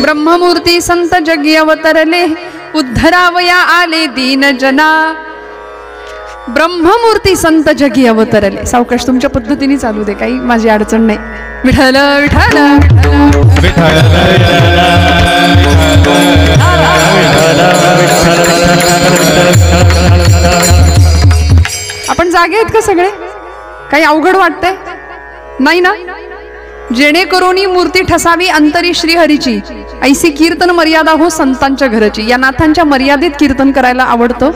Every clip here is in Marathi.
ब्रह्ममूर्ती संत जगी अवतरले उद्धरावया आले दीन जना. ब्रह्ममूर्ती संत जगी अवतरले. सावकाश तुमच्या पद्धतीने चालू दे, काही माझी अडचण नाही. विठ्ठल विठ्ठल आपण जागे आहेत का सगळे? काही अवघड वाटतंय नाही ना? जेणेकरून मूर्ती ठसावी अंतरी श्रीहरीची, ऐसी कीर्तन मर्यादा हो संतांच्या घराची. या नाथांच्या मर्यादेत कीर्तन करायला आवडतं,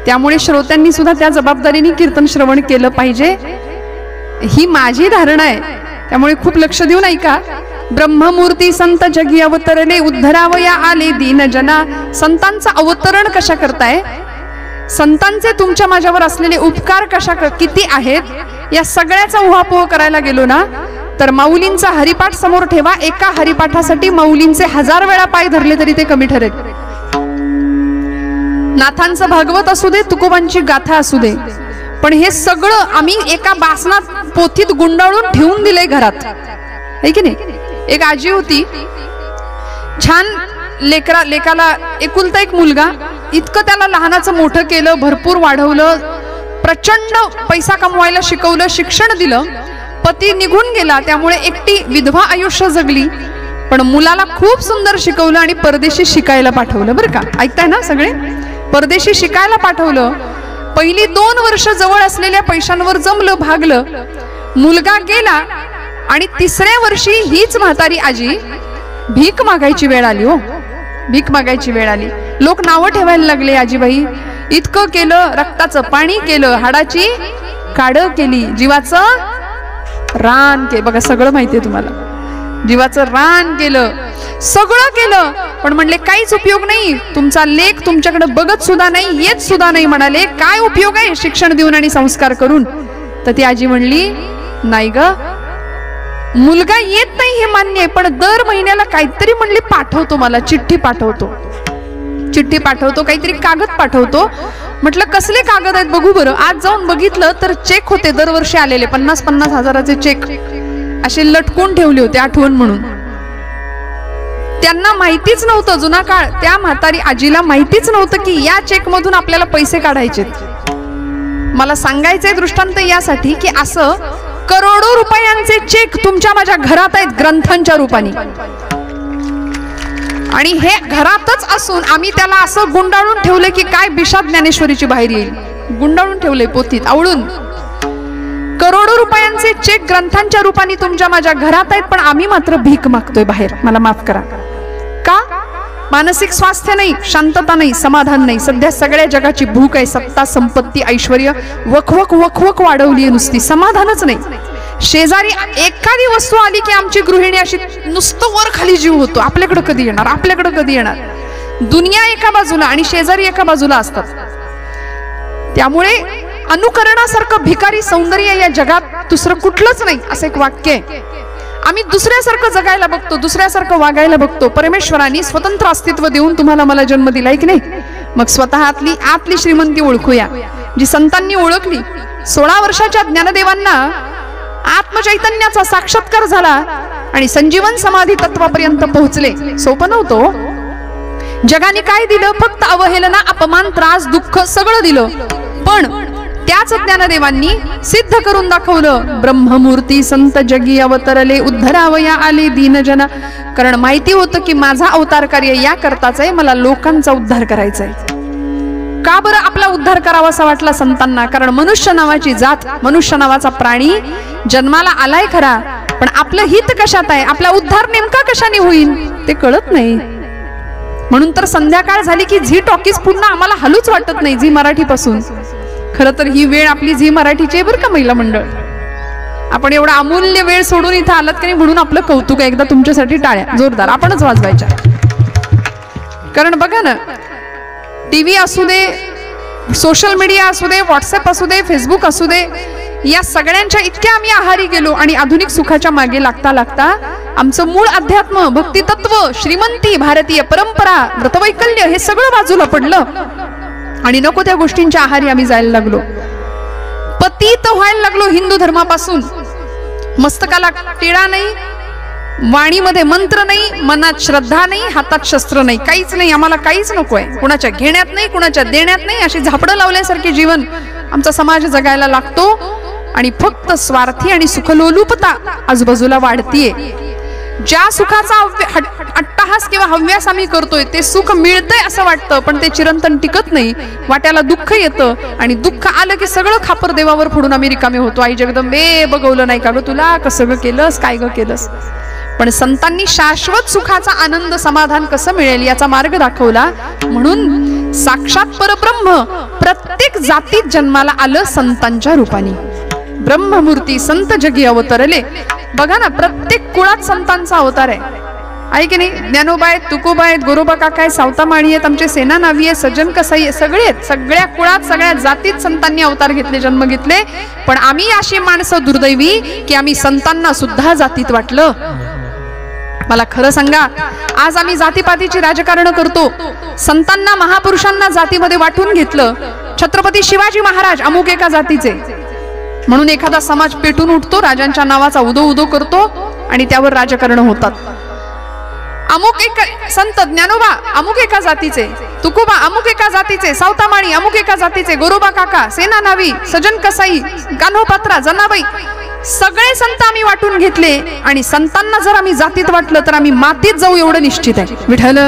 त्यामुळे श्रोत्यांनी सुद्धा त्या जबाबदारीने कीर्तन श्रवण केलं पाहिजे, ही माझी धारणा आहे. त्यामुळे खूप लक्ष देऊन ऐका. ब्रह्ममूर्ती संत जगी अवतरले उद्धरावया आले दीन जना. संतांचं अवतरण कशा करताय? संतांचे तुमच्या माझ्यावर असलेले उपकार किती आहेत, या सगळ्याचा उहापोह करायला गेलो ना तर माऊलींचा हरिपाठ समोर ठेवा. एका हरिपाठासाठी माऊलींचे 1000 वेळा पाय धरले तरी ते कमी ठरेल. नाथांचं भागवत असू दे, तुकोबांची गाथा असू दे, पण हे सगळं आम्ही एका बासनात पोथीत गुंडाळून ठेवून दिलंय घरात, है की नाही? एक आजी होती, छान लेकाला एकुलता एक मुलगा, इतकं त्याला लहानाचं मोठं केलं, भरपूर वाढवलं, प्रचंड पैसा कमवायला शिकवलं, शिक्षण दिलं. पती निघून गेला, त्यामुळे एकटी विधवा आयुष्य जगली. पण मुलाला खूप सुंदर शिकवलं आणि परदेशी शिकायला पाठवलं. बरं का, ऐकताय ना सगळे? परदेशी शिकायला पाठवलं. पहिली 2 वर्ष जवळ असलेल्या पैशांवर जमलं, भागलं. मुलगा गेला आणि 3ऱ्या वर्षी हीच म्हातारी आजी भीक मागायची वेळ आली. हो, भीक मागायची वेळ आली. लोक नावं ठेवायला लागले, आजीबाई इतकं केलं, रक्ताचं पाणी केलं, हाडाची काढ केली, जीवाचं रान केलं. बघा, सगळं माहितीये तुम्हाला. जीवाचं रान केलं, सगळं केलं, पण म्हणले काहीच उपयोग नाही. तुमचा लेक तुमच्याकडे बघत सुद्धा नाही, येत सुद्धा नाही. म्हणाले काय उपयोग आहे शिक्षण देऊन आणि संस्कार करून? तर ती आजी म्हणली, नाही ग, मुलगा येत नाही हे मान्य आहे, पण दर महिन्याला काहीतरी म्हणली पाठवतो, मला चिठ्ठी पाठवतो, काहीतरी कागद पाठवतो. म्हटलं कसले कागद आहेत बघू बरं. आज जाऊन बघितलं तर चेक होते, दरवर्षी आलेले 50-50 हजाराचे चेक असे लटकून ठेवले होते, आठवण म्हणून. त्यांना माहितीच नव्हतं, जुना काळ, त्या म्हातारी आजीला माहितीच नव्हतं की या चेक मधून आपल्याला पैसे काढायचे. मला सांगायचंय दृष्टांत यासाठी की असं करोडो रुपयांचे चेक तुमच्या माझ्या घरात आहेत, ग्रंथांच्या रूपाने. आणि हे घरातच असून आम्ही त्याला असं गुंडाळून ठेवले की काय बिशाद ज्ञानेश्वरीची बाहेर येईल. गुंडाळून ठेवले पोथीत आवळून. करोडो रुपयांचे चेक ग्रंथांच्या रूपाने तुमच्या माझ्या घरात आहेत, पण आम्ही मात्र भीक मागतोय बाहेर. मला माफ करा. का? मानसिक स्वास्थ्य नाही, शांतता नाही, समाधान नाही. सध्या सगळ्या जगाची भूक आहे, सत्ता, संपत्ती, ऐश्वर्य, वखवक वाढवली, नुसती समाधानच नाही. शेजारी एखादी वस्तू आली की आमची गृहिणी अशी नुसतं वर खाली जीव होतो, आपल्याकडे कधी येणार, आपल्याकडे कधी येणार. दुनिया एका बाजूला आणि शेजारी एका बाजूला असतात. त्यामुळे अनुकरणासारखं भिकारी सौंदर्य या जगात दुसरं कुठलंच नाही, असं एक वाक्य आहे. आम्ही दुसऱ्यासारखं जगायला बघतो, दुसऱ्यासारखं वागायला बघतो. परमेश्वराने स्वतंत्र अस्तित्व देऊन तुम्हाला मला जन्म दिलाय की नाही? मग स्वतःतली आतली श्रीमंती ओळखूया, जी संतांनी ओळखली. 16 वर्षाच्या ज्ञानदेवांना आत्मचैतन्याचा साक्षात्कार झाला आणि संजीवन समाधी तत्वापर्यंत पोहोचले. सोपं नव्हतं. जगाने काय दिलं? फक्त अवहेलना, अपमान, त्रास, दुःख सगळं दिलं. पण त्याच ज्ञानदेवांनी सिद्ध करून दाखवलं. ब्रह्ममूर्ती संत जगी अवतरले उद्धरावया आले दीनजना. कारण माहिती होतं की माझा अवतार कार्य या करताच आहे, मला लोकांचा उद्धार करायचा आहे. का बरं आपला उद्धार करावा असा वाटला संतांना? कारण मनुष्य नावाची जात, मनुष्य नावाचा प्राणी जन्माला आलाय खरा, पण आपलं हित कशात आहे, आपला उद्धार नेमका कशाने होईल ते कळत नाही. म्हणून तर संध्याकाळ झाली की झी टॉकीज पुन्हा आम्हाला हलूच वाटत नाही, झी मराठी पासून. खरं तर ही वेळ आपली झी मराठीची आहे बरं का महिला मंडळ. आपण एवढा अमूल्य वेळ सोडून इथं आलात की नाही म्हणून आपलं कौतुक आहे. एकदा तुमच्यासाठी टाळ्या जोरदार आपणच वाजवायच्या. कारण बघा ना, टीव्ही असू दे, सोशल मीडिया असू दे, व्हॉट्सअप असू दे, फेसबुक असू दे, या सगळ्यांच्या इतक्या आम्ही आहारी गेलो आणि आधुनिक सुखाच्या मागे लागता लागता आमचं मूळ अध्यात्म, भक्ती तत्व, श्रीमंती, भारतीय परंपरा, व्रतवैकल्य हे सगळं बाजूला पडलं आणि नको त्या गोष्टींच्या आहारी आम्ही जायला लागलो. पतित व्हायला लागलो हिंदू धर्मापासून. मस्तकाला टिळा नाही, वाणीमध्ये मंत्र नाही, मनात श्रद्धा नाही, हातात शस्त्र नाही, काहीच नाही. आम्हाला काहीच नकोय. कुणाच्या घेण्यात नाही, कुणाच्या देण्यात नाही. अशी झापडं लावल्यासारखे जीवन आमचा समाज जगायला लागतो आणि फक्त स्वार्थी आणि सुखलोलुपता आजूबाजूला वाढतीये. ज्या सुखाचा अट्टहास किंवा हव्यास आम्ही करतोय ते सुख मिळतंय असं वाटतं, पण ते चिरंतन टिकत नाही. वाट्याला दुःख येतं आणि दुःख आलं की सगळं खापर देवावर फोडून आम्ही रिकामे होतो. आई जगदंबे बघवलं नाही का ग तुला, कसं ग केलंस, काय ग केलंस. पण संतांनी शाश्वत सुखाचा आनंद समाधान कसं मिळेल याचा मार्ग दाखवला. म्हणून साक्षात परब्रह्म प्रत्येक जातीत जन्माला आलं संतांच्या रूपाने. ब्रह्ममूर्ती संत जगी अवतरले. बघा ना, प्रत्येक कुळात संतांचा अवतार आहे की नाही. ज्ञानोबा आहेत, तुकोबा आहेत, गोरोबा काका आहेत, सावतामाळी आहेत, आमचे सेना नावी आहे, सज्जन कसाई आहे, सगळे आहेत. सगळ्या कुळात सगळ्या जातीत संतांनी अवतार घेतले, जन्म घेतले. पण आम्ही अशी माणसं दुर्दैवी की आम्ही संतांना सुद्धा जातीत वाटलं. मला खरं सांगा, आज आम्ही जातीपातीची राजकारण करतो. संतांना महापुरुषांना जातीमध्ये वाटून घेतलं. छत्रपती शिवाजी महाराज अमुक एका जातीचे म्हणून एखादा समाज पेटून उठतो, राजांच्या नावाचा उदो उदो करतो आणि त्यावर राजकारण होतात. अमुक एक संत ज्ञानोबा अमुक एका जातीचे, तुकोबा अमुक एका जातीचे, सावतामाळी अमुक एका जातीचे, गोरोबा काका, सेना नावी, सजन कसाई, गान्होपात्रा, जनाबाई, सगळे संत आम्ही वाटून घेतले. आणि संतांना जर आम्ही जातीत वाटलं तर आम्ही मातीत जाऊ एवढं निश्चित आहे. विठ्ठल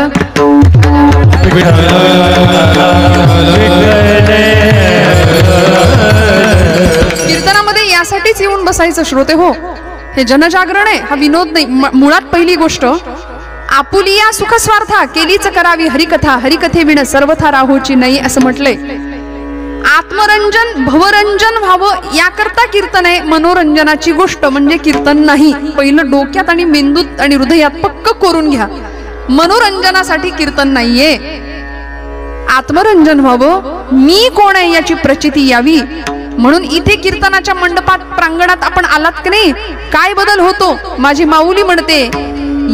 कीर्तनामध्ये यासाठीच येऊन बसायचं श्रोते हो. हे जनजागरण आहे, हा विनोद नाही. मुळात पहिली गोष्ट, आपुलिया सुखस्वार्था केलीच करावी हरिकथा, हरिकथेविण सर्वथा राहोची नाही असं म्हटलंय. आत्मरंजन भवरंजन व्हावं याकरता कीर्तन आहे. मनोरंजनाची गोष्ट म्हणजे कीर्तन नाही. पहिलं डोक्यात आणि मेंदूत आणि हृदयात पक्क करून घ्या. मनोरंजनासाठी कीर्तन नाहीये. आत्मरंजन व्हावं, मी कोण आहे याची प्रचिती यावी. म्हणून इथे कीर्तनाच्या मंडपात प्रांगणात आपण आलात की नाही, काय बदल होतो. माझी माऊली म्हणते,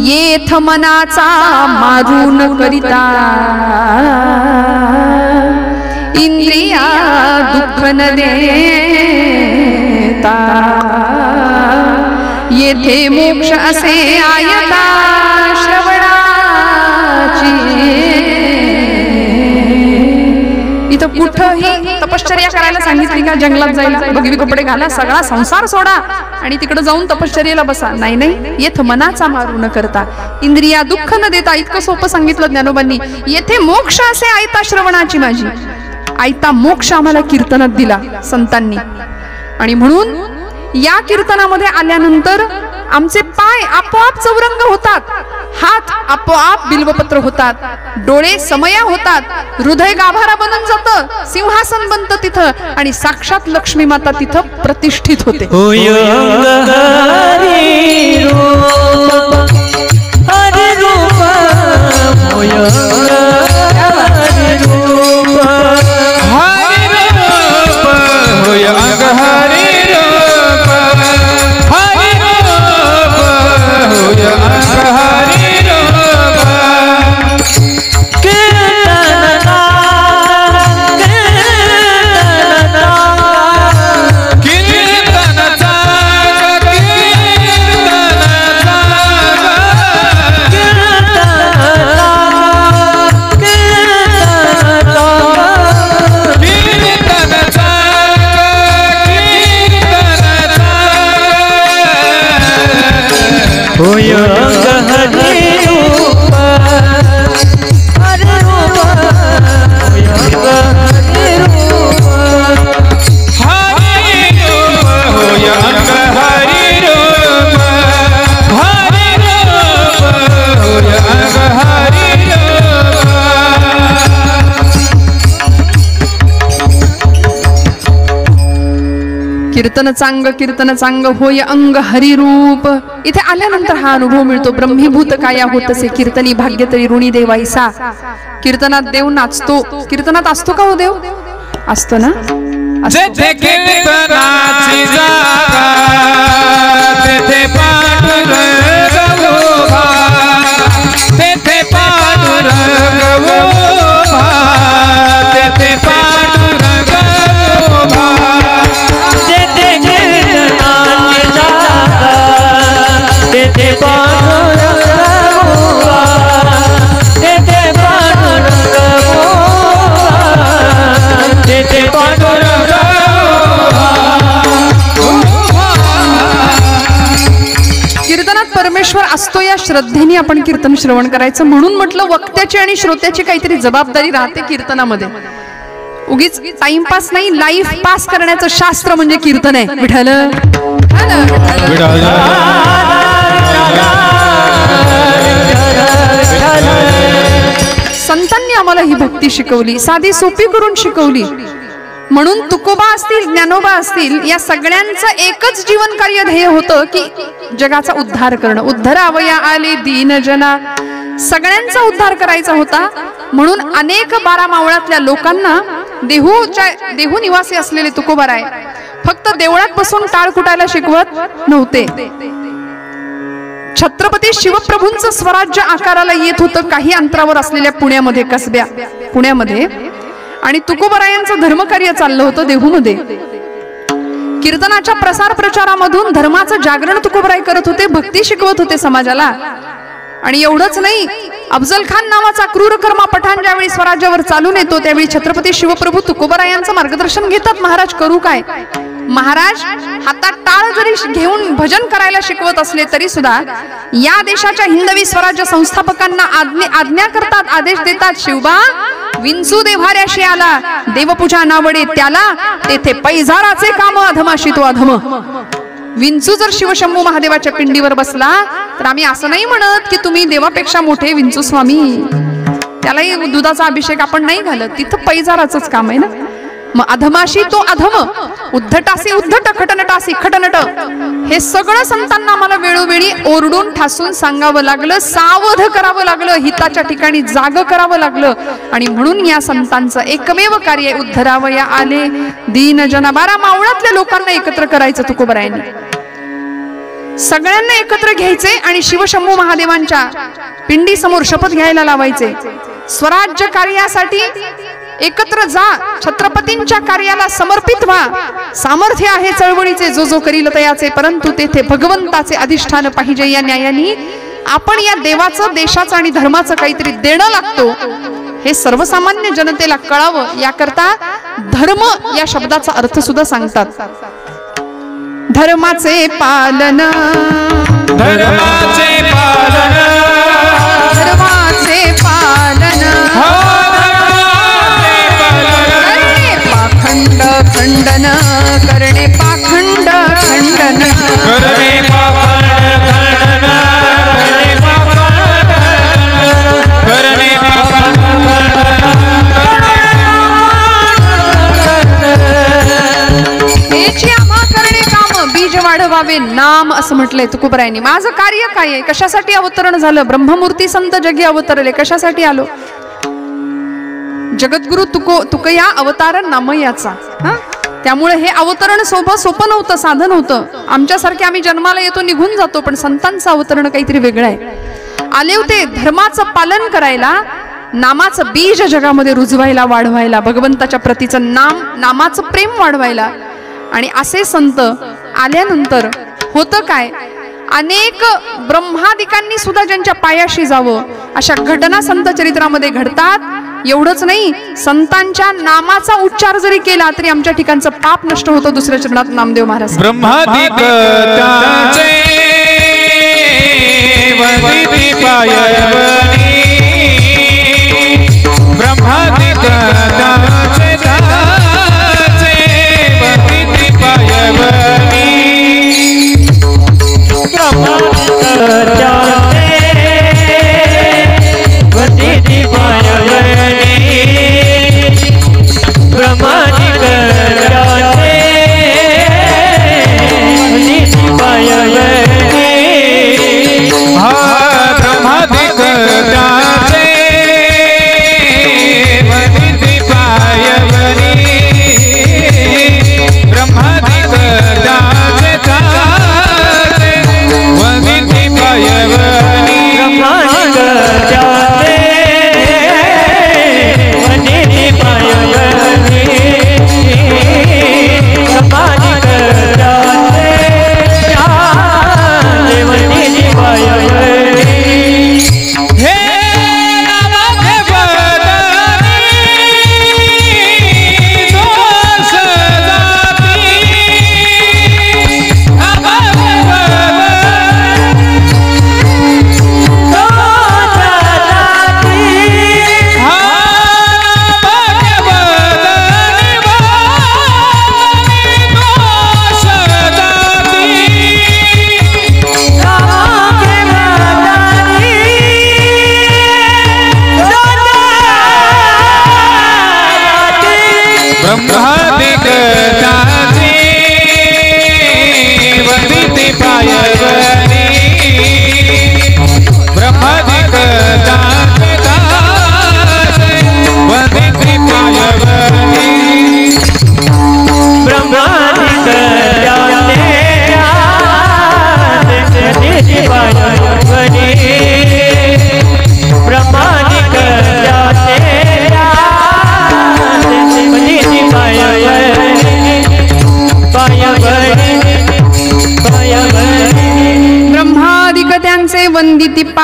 येथ मनाचा मारून करिता इंद्रिया दुःख न देता, येथे मोक्ष असे आयता श्रवणाची. इथं कुठंही तपश्चर्या करायला सांगितली का, जंगलात जायला, भगवी कपडे घाला, सगळा संसार सोडा आणि तिकडे जाऊन तपश्चर्याला बसा. नाही नाही, येथ मनाचा मारू न करता इंद्रिया दुःख न देता. इतकं सोपं सांगितलं ज्ञानोबांनी. येथे मोक्ष असे आयता श्रवणाची माझी. आयता मोक्ष आम्हाला कीर्तनात दिला संतांनी. आणि म्हणून या कीर्तनामध्ये आल्यानंतर आमचे पाय आपोआप चौरंग होतात, हात आपोआप बिल्वपत्र होतात, डोळे समया होतात, हृदय गाभारा बनून जातं, सिंहासन बनतं तिथं आणि साक्षात लक्ष्मी माता तिथं प्रतिष्ठित होते. कीर्तन चांग होय अंग हरिरूप. इथे आल्यानंतर हा अनुभव मिळतो. ब्रह्मीभूत काया होतसे कीर्तनी भाग्य तरी ऋणी देवाईसा. कीर्तनात देव नाचतो. कीर्तनात असतो का हो देव? असतो ना. जेथे कीर्तनाची जागा तेथे पांडुरंग उभा, तेथे पांडुरंग उभा, तेथे पांडुरंग उभा. जेथे कीर्तनाची जागा तेथे पांडुरंग श्रद्धेने आपण कीर्तन श्रवण करायचं. म्हणून म्हटलं वक्त्याची आणि श्रोत्याची काहीतरी जबाबदारी राहते कीर्तनामध्ये. उगीच टाइमपास नाही, लाईफ पास करण्याचं शास्त्र म्हणजे कीर्तन आहे. विठ्ठल संतांनी आम्हाला ही भक्ती शिकवली, साधी सोपी करून शिकवली. म्हणून तुकोबा असतील, ज्ञानोबा असतील, या सगळ्यांचं एकच जीवन कार्य ध्येय होतं की जगाचा उद्धार करणं. उद्धरावया आले दीन जना, सगळ्यांचा उद्धार करायचा होता. म्हणून अनेक 12 मावळातल्या लोकांना देहू निवासी असलेले तुकोबाराय फक्त देवळात बसून टाळ कुटायला शिकवत नव्हते. छत्रपती शिवप्रभूंचं स्वराज्य आकाराला येत होतं काही अंतरावर असलेल्या पुण्यामध्ये, कसब्या पुण्यामध्ये. आणि तुकोबरायांचं धर्मकार्य चाललं होतं देहूमध्ये. कीर्तनाच्या प्रसार प्रचारामधून धर्माचं जागरण तुकोबराय करत होते, भक्ती शिकवत होते समाजाला. आणि एवढंच नाही, अफजल खान नावाचा क्रूरकर्मा पठाण ज्यावेळी स्वराज्यावर चालून येतो त्यावेळी छत्रपती शिवप्रभू तुकोबरायांचं मार्गदर्शन घेतात. महाराज करू काय? महाराज हातात टाळ जरी घेऊन भजन करायला शिकवत असले तरी सुद्धा या देशाच्या हिंदवी स्वराज्य संस्थापकांना आज्ञा करतात, आदेश देतात. शिवबा विंचू देव्हाऱ्याशी आला, देवपूजा नावडे त्याला, तेथे पैजाराचे काम अधमाशी तो अधम. विंचू जर शिवशंभू महादेवाच्या पिंडीवर बसला तर आम्ही असं नाही म्हणत की तुम्ही देवापेक्षा मोठे विंचू स्वामी, त्यालाही दुधाचा अभिषेक आपण नाही घालत. तिथं पैजाराचंच काम आहे ना. मग अधमाशी तो अधम, उद्धटासी उद्धट, खटनटासी खटनट. हे सगळं संतांना आम्हाला वेळोवेळी ओरडून ठासून सांगावं लागलं, सावध करावं लागलं, हिताच्या ठिकाणी जाग करावं लागलं. आणि म्हणून या संतांचं एकमेव कार्य उद्धरावया आले दीन जना. 12 मावळातल्या लोकांना एकत्र करायचं तुकोबरायांनी. सगळ्यांना एकत्र घ्यायचे आणि शिवशंभू महादेवांच्या पिंडी समोर शपथ घ्यायला लावायचे. स्वराज्य कार्यासाठी एकत्र जा, छत्रपतींच्या कार्याला समर्पित व्हा. सामर्थ्य आहे चळवळीचे जो जो करील तयाचे, परंतु तेथे भगवंताचे अधिष्ठान पाहिजे. या न्यायाने आपण या देवाचं, देशाचं आणि धर्माचं काहीतरी देणं लागतो हे सर्वसामान्य जनतेला कळावं. याकरता धर्म या शब्दाचा अर्थ सुद्धा सांगतात. धर्माचे पालन, धर्माचे पालन, धर्माचे पालन, पाखंड खंडन करणे, पाखंड खंडन करणे, बीज वाढवावे नाम असं म्हटलंय तुकोबरायांनी. माझं कार्य काय आहे? कशासाठी अवतरण झालं? ब्रह्ममूर्ती संत जगी अवतरले. कशासाठी आलो? जगद्गुरु तुकया अवतार नामयाचा. त्यामुळे हे अवतरण सोपं नव्हतं, साधन होतं. आमच्यासारखे आम्ही जन्माला येतो, निघून जातो, पण संतांचं अवतरण काहीतरी वेगळं आहे. आले होते धर्माचं पालन करायला, नामाचं बीज जगामध्ये रुजवायला, वाढवायला, भगवंताच्या प्रतीचं नामाचं प्रेम वाढवायला. आणि असे संत आल्यानंतर होतं काय? अनेक ब्रह्मादिकांनी सुद्धा ज्यांच्या पायाशी जावं अशा घटना संत चरित्रामध्ये घडतात. एवढंच नाही, संतांच्या नामाचा उच्चार जरी केला तरी आमच्या ठिकाणचं पाप नष्ट होतं. दुसऱ्या चरणात नामदेव महाराज ब्रह्मादिक त्याचे वदिती पायवनी, ब्रह्मादिक त्याचे वदिती पायवनी, वदिती पायवनी, ब्रह्मादिक त्याचे वदिती पायवनी. ब्रह्मादिक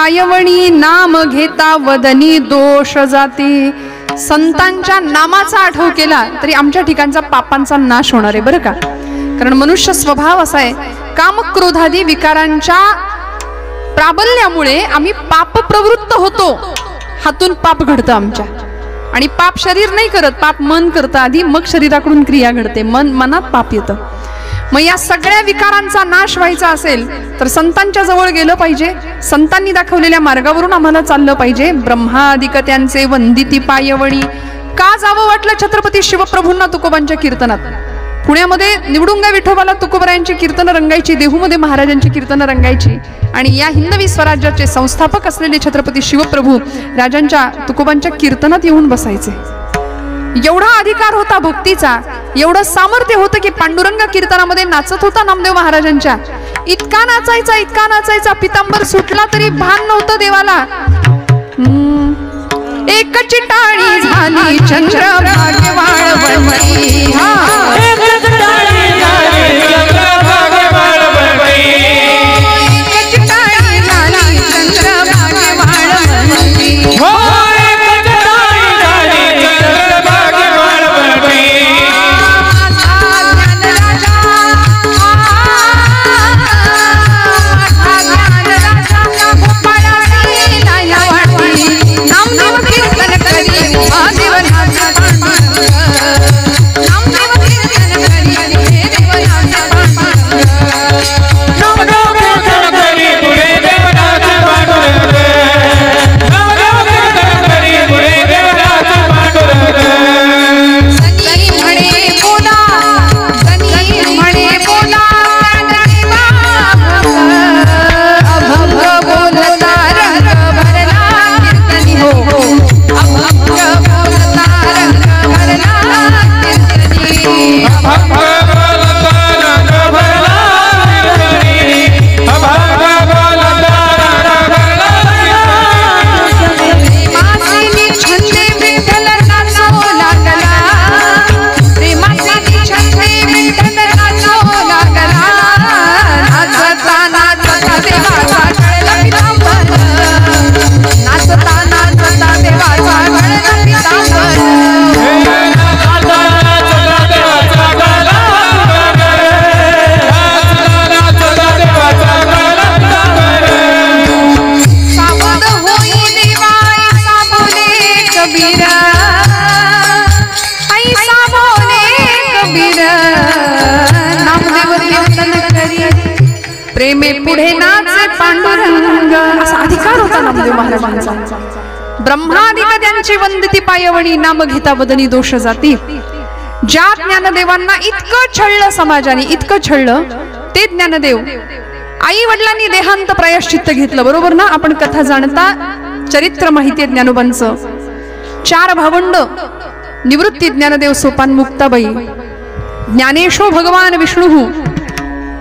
पायवणी नाम घेता वदनी दोष जाती. संतांच्या नामाचा आठव केला तरी आमच्या ठिकाणचा पापांचा नाश होणार आहे बरं का. कारण मनुष्य स्वभाव असा आहे, काम क्रोधादी विकारांच्या प्राबल्यामुळे आम्ही पाप प्रवृत्त होतो. हातून पाप घडतं आमच्या. आणि पाप शरीर नाही करत, पाप मन करतं आधी, मग शरीराकडून क्रिया घडते. मनात पाप येतं. मग या सगळ्या विकारांचा नाश व्हायचा असेल तर संतांच्या जवळ गेलं पाहिजे. संतांनी दाखवलेल्या मार्गावरून आम्हाला चाललं पाहिजे. ब्रह्मादिक त्यांचे वंदिती पायवणी. का जावं वाटलं छत्रपती शिवप्रभूंना तुकोबांच्या कीर्तनात? पुण्यामध्ये निवडुंगा विठोबाला तुकोबरायांची कीर्तनं रंगायची, देहूमध्ये महाराजांची कीर्तनं रंगायची. आणि या हिंदवी स्वराज्याचे संस्थापक असलेले छत्रपती शिवप्रभू राजांच्या तुकोबांच्या कीर्तनात येऊन बसायचे. एवढा अधिकार होता भक्तीचा, एवढं सामर्थ्य होतं की पांडुरंग कीर्तनामध्ये नाचत होता नामदेव महाराजांच्या. इतका नाचायचा, इतका नाचायचा, पितांबर सुटला तरी भान नव्हतं देवाला. एक चिटाळी झाली चंद्रभागे वाळवंटी. प्रेमे पुढे नाचे पांडुरंग, असा अधिकार होता नामदेव महाराजांचा. ब्रह्मादिक त्यांची वंदिती पायवणी नाम घेता वदनी दोष जाती. ज्या ज्ञानदेवांना इतकं छळलं समाजाने, इतकं छळलं ते ज्ञानदेव आई वडिलांनी देहांत प्रायश्चित्त घेतलं. बरोबर ना? आपण कथा जाणता, चरित्र माहिती आहे ज्ञानोबांचं. 4 भावंड, निवृत्ती ज्ञानदेव, सोपान मुक्ताबाई, ज्ञानेशो भगवान विष्णू,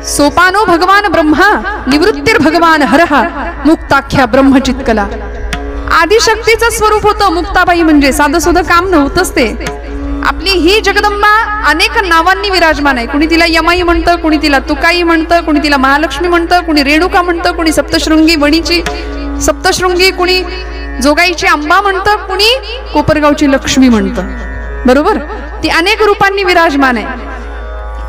सोपानो भगवान ब्रह्मा, निवृत्तीर भगवान हरहा, मुक्ताख्या ब्रह्मचित्कला. आदिशक्तीचं स्वरूप होतं मुक्ताबाई. म्हणजे साधं सुद्धा काम नव्हतंच ते. आपली ही जगदंबा अनेक नावांनी विराजमान आहे. कुणी तिला यमाई म्हणतं, कुणी तिला तुकाई म्हणतं, कुणी तिला महालक्ष्मी म्हणतं, कुणी रेणुका म्हणतं, कुणी सप्तशृंगी वणीची सप्तशृंगी, कुणी जोगाईची अंबा म्हणतं, कुणी कोपरगावची लक्ष्मी म्हणतं. बरोबर? ती अनेक रूपांनी विराजमान आहे.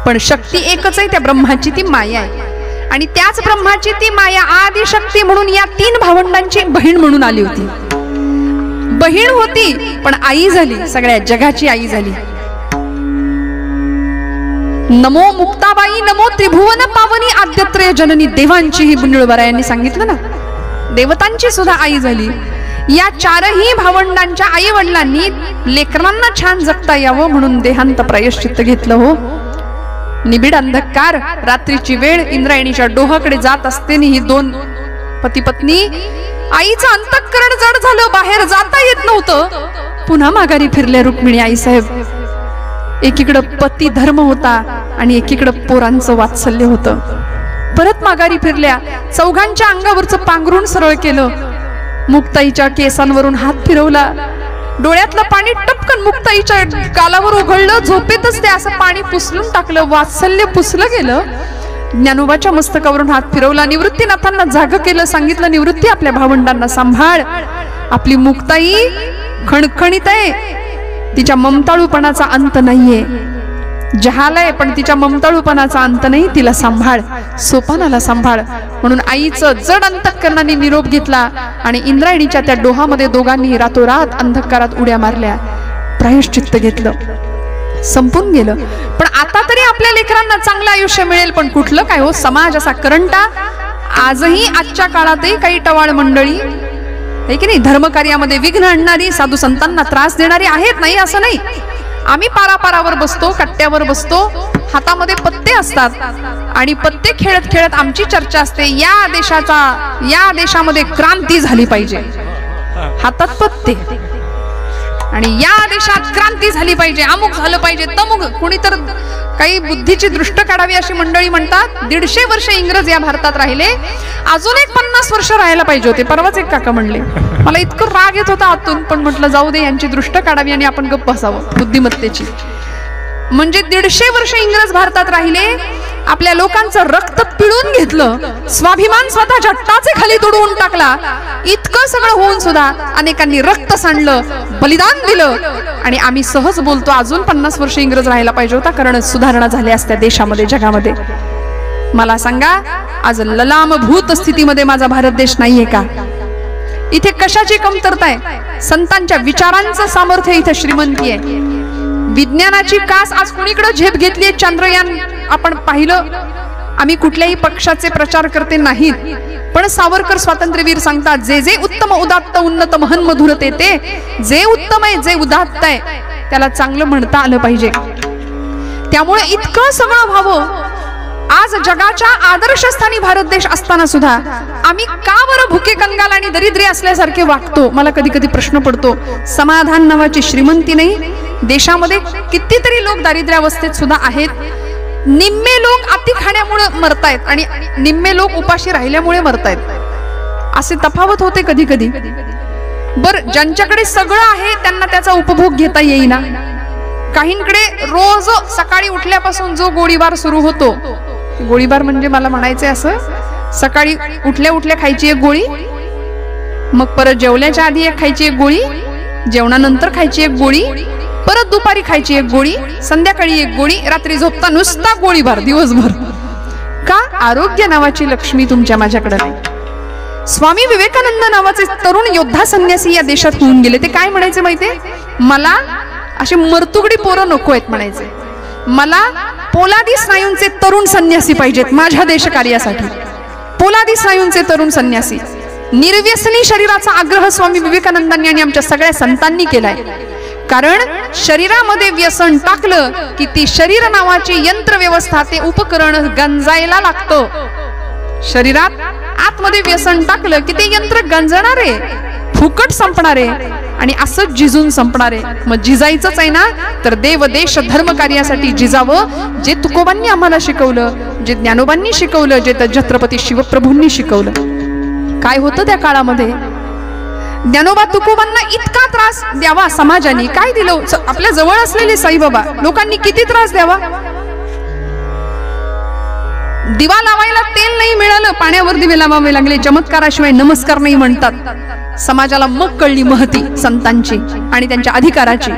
पण शक्ती एकच आहे, त्या ब्रह्माची ती माया आहे. आणि त्याच ब्रह्माची ती माया आदिशक्ती म्हणून या 3 भावंडांची बहीण म्हणून आली होती. बहीण होती पण आई झाली, सगळ्या जगाची आई झाली. नमो मुक्ताबाई, नमो त्रिभुवन पावनी आद्यत्रय जननी. देवांची ही बुंडळवरायांनी सांगितलं ना, देवतांची सुद्धा आई झाली. या 4ही भावंडांच्या आई वडिलांनी लेकरांना छान जगता यावं म्हणून देहांत प्रायश्चित्त घेतलं. हो, निबिड अंधकार, रात्रीची वेळ, इंद्रायणीच्या डोहाकडे जात असतेनी ही 2 पती पत्नी, आईचं अंतःकरण जड झालं, बाहेर जाता येत नव्हतं. पुन्हा माघारी फिरल्या रुक्मिणी आई साहेब. एकीकडं पती धर्म होता आणि एकीकडं पोरांचं वात्सल्य होतं. परत माघारी फिरल्या, चौघांच्या अंगावरचं पांघरून सरळ केलं, मुक्ताईच्या केसांवरून हात फिरवला, डोळ्यातलं पाणी टपकन मुक्ताईच्या गालावर उघळलं. झोपेतच ते असं पाणी पुसलून टाकलं, वात्सल्य पुसलं गेलं. ज्ञानोबाच्या मस्तकावरून हात फिरवला, निवृत्तीनाथांना जाग केलं, सांगितलं निवृत्ती आपल्या भावंडांना सांभाळ, आपली मुक्ताई खणखणीत आहे, तिच्या ममताळूपणाचा अंत नाहीये, जहालय पण तिच्या ममताळूपणाचा अंत नाही, तिला सांभाळ, सोपानाला सांभाळ. म्हणून आईचं जड अंतःकरणाने निरोप घेतला आणि इंद्रायणीच्या त्या डोहामध्ये दोघांनी रातोरात अंधकारात उड्या मारल्या, प्रायश्चित्त घेतलं, संपून गेलं. पण आता तरी आपल्या लेकरांना चांगलं आयुष्य मिळेल, पण कुठलं काय हो, समाज असा करंटा. आजही आजच्या काळातही काही टवाळ मंडळी आहे की नाही, धर्मकार्यामध्ये विघ्न आणणारी, साधू संतांना त्रास देणारी आहेत, नाही असं नाही. आम्ही पारापारावर बसतो, कट्ट्यावर बसतो, हातामध्ये पत्ते असतात आणि पत्ते खेळत खेळत आमची चर्चा असते, या देशामध्ये क्रांती झाली पाहिजे, हातात पत्ते, आणि या देशात क्रांती झाली पाहिजे, अमुक झालं पाहिजे, तमुक. कुणी तर काही बुद्धीची दृष्ट काढावी अशी मंडळी म्हणतात 150 वर्ष इंग्रज या भारतात राहिले, अजून एक 50 वर्ष राहायला पाहिजे होते. परवाच एक काका म्हणले, मला इतकं राग येत होता आतून, पण म्हटलं जाऊ दे, यांची दृष्ट काढावी आणि आपण गप्प बसावं बुद्धिमत्तेची. म्हणजे 150 वर्ष इंग्रज भारतात राहिले, आपल्या लोकांचं रक्त पिळून घेतलं, स्वाभिमान स्वतःच्या टाचे खाली तुडवून टाकला, इतकं सगळं होऊन सुद्धा अनेकांनी रक्त सांडलं, बलिदान दिलं, आणि आम्ही सहज बोलतो अजून 50 वर्ष इंग्रज राहायला पाहिजे होता, कारण सुधारणा झाल्या असत्या देशामध्ये, जगामध्ये. मला सांगा, आज ललामभूत स्थितीमध्ये माझा भारत देश नाहीये का? इथे कशाची कमतरता आहे? संतांच्या विचारांचं सामर्थ्य इथे श्रीमंती आहे. विज्ञानाची कास आज कुणीकडे झेप घेतली, चंद्रयान आपण पाहिलं. आम्ही कुठल्याही पक्षाचे प्रचार करते नाहीत, पण सावरकर स्वातंत्र्यवीर सांगतात, जे जे उत्तम उदात्त उन्नत महन मधुर ते, जे उत्तम आहे, जे उदात्त आहे, त्याला चांगलं म्हणता आलं पाहिजे. त्यामुळे इतकं सगळं व्हावं. आज जगाच्या आदर्शस्थानी भारत देश असताना सुद्धा आम्ही का बरं भुके कंगाल आणि दरिद्री असल्यासारखे वागतो? मला कधी कधी प्रश्न पडतो. समाधान नावाची श्रीमंती नाही देशामध्ये. कितीतरी लोक दारिद्र्यावस्थेत सुद्धा आहेत. निम्मे लोक अति खाण्यामुळे मरतायत आणि निम्मे लोक उपाशी राहिल्यामुळे मरतायत. असे तफावत होते कधी कधी. बर, ज्यांच्याकडे सगळं आहे त्यांना त्याचा उपभोग घेता येईना. काहींकडे रोज सकाळी उठल्यापासून जो गोळीबार सुरू होतो, गोळीबार म्हणजे मला म्हणायचंय असं, सकाळी उठल्या उठल्या खायची एक गोळी, मग परत जेवल्याच्या आधी एक खायची एक गोळी, जेवणानंतर खायची एक गोळी, परत दुपारी खायची एक गोळी, संध्याकाळी एक गोळी, रात्री झोपता नुसता गोळीबार दिवसभर. का? आरोग्य नावाची लक्ष्मी तुमच्या माझ्याकडे नाही. स्वामी विवेकानंद नावाचे तरुण योद्धा संन्यासी या देशात होऊन गेले. ते काय म्हणायचे माहितीये? मला अशी मर्तुगडी पोरं नको आहेत म्हणायचे. मला पोलादी स्नायूंचे तरुण संन्यासी पाहिजेत माझ्या देशकार्यासाठी. पोलादी स्नायूंचे तरुण संन्यासी. निर्व्यसनी शरीराचा आग्रह स्वामी विवेकानंदांनी आणि आमच्या सगळ्या संतांनी केलाय. कारण शरीरामध्ये व्यसन टाकलं की ती शरीर नावाची यंत्र व्यवस्था, ते उपकरण गंजायला लागतं. शरीरात आतमध्ये व्यसन टाकलं की ते यंत्र गंजणार आहे, फुकट संपणार आहे आणि असंच जिजून संपणार आहे. मग जिजायचंच आहे ना, तर देव देश धर्म कार्यासाठी जिजावं. जे तुकोबांनी आम्हाला शिकवलं, जे ज्ञानोबांनी शिकवलं, जे छत्रपती शिवप्रभूंनी शिकवलं. काय होतं त्या काळामध्ये? ज्ञानोबा तुकोबांना इतका त्रास द्यावा समाजाने काय दिलं? आपल्या जवळ असलेले साईबाबा लोकांनी किती त्रास द्यावा? दिवा लावायला तेल नाही मिळालं, पाण्यावर दिवे लावावे लागले. चमत्काराशिवाय नमस्कार नाही म्हणतात. समाजाला मग कळली महती संतांची आणि त्यांच्या अधिकाराची.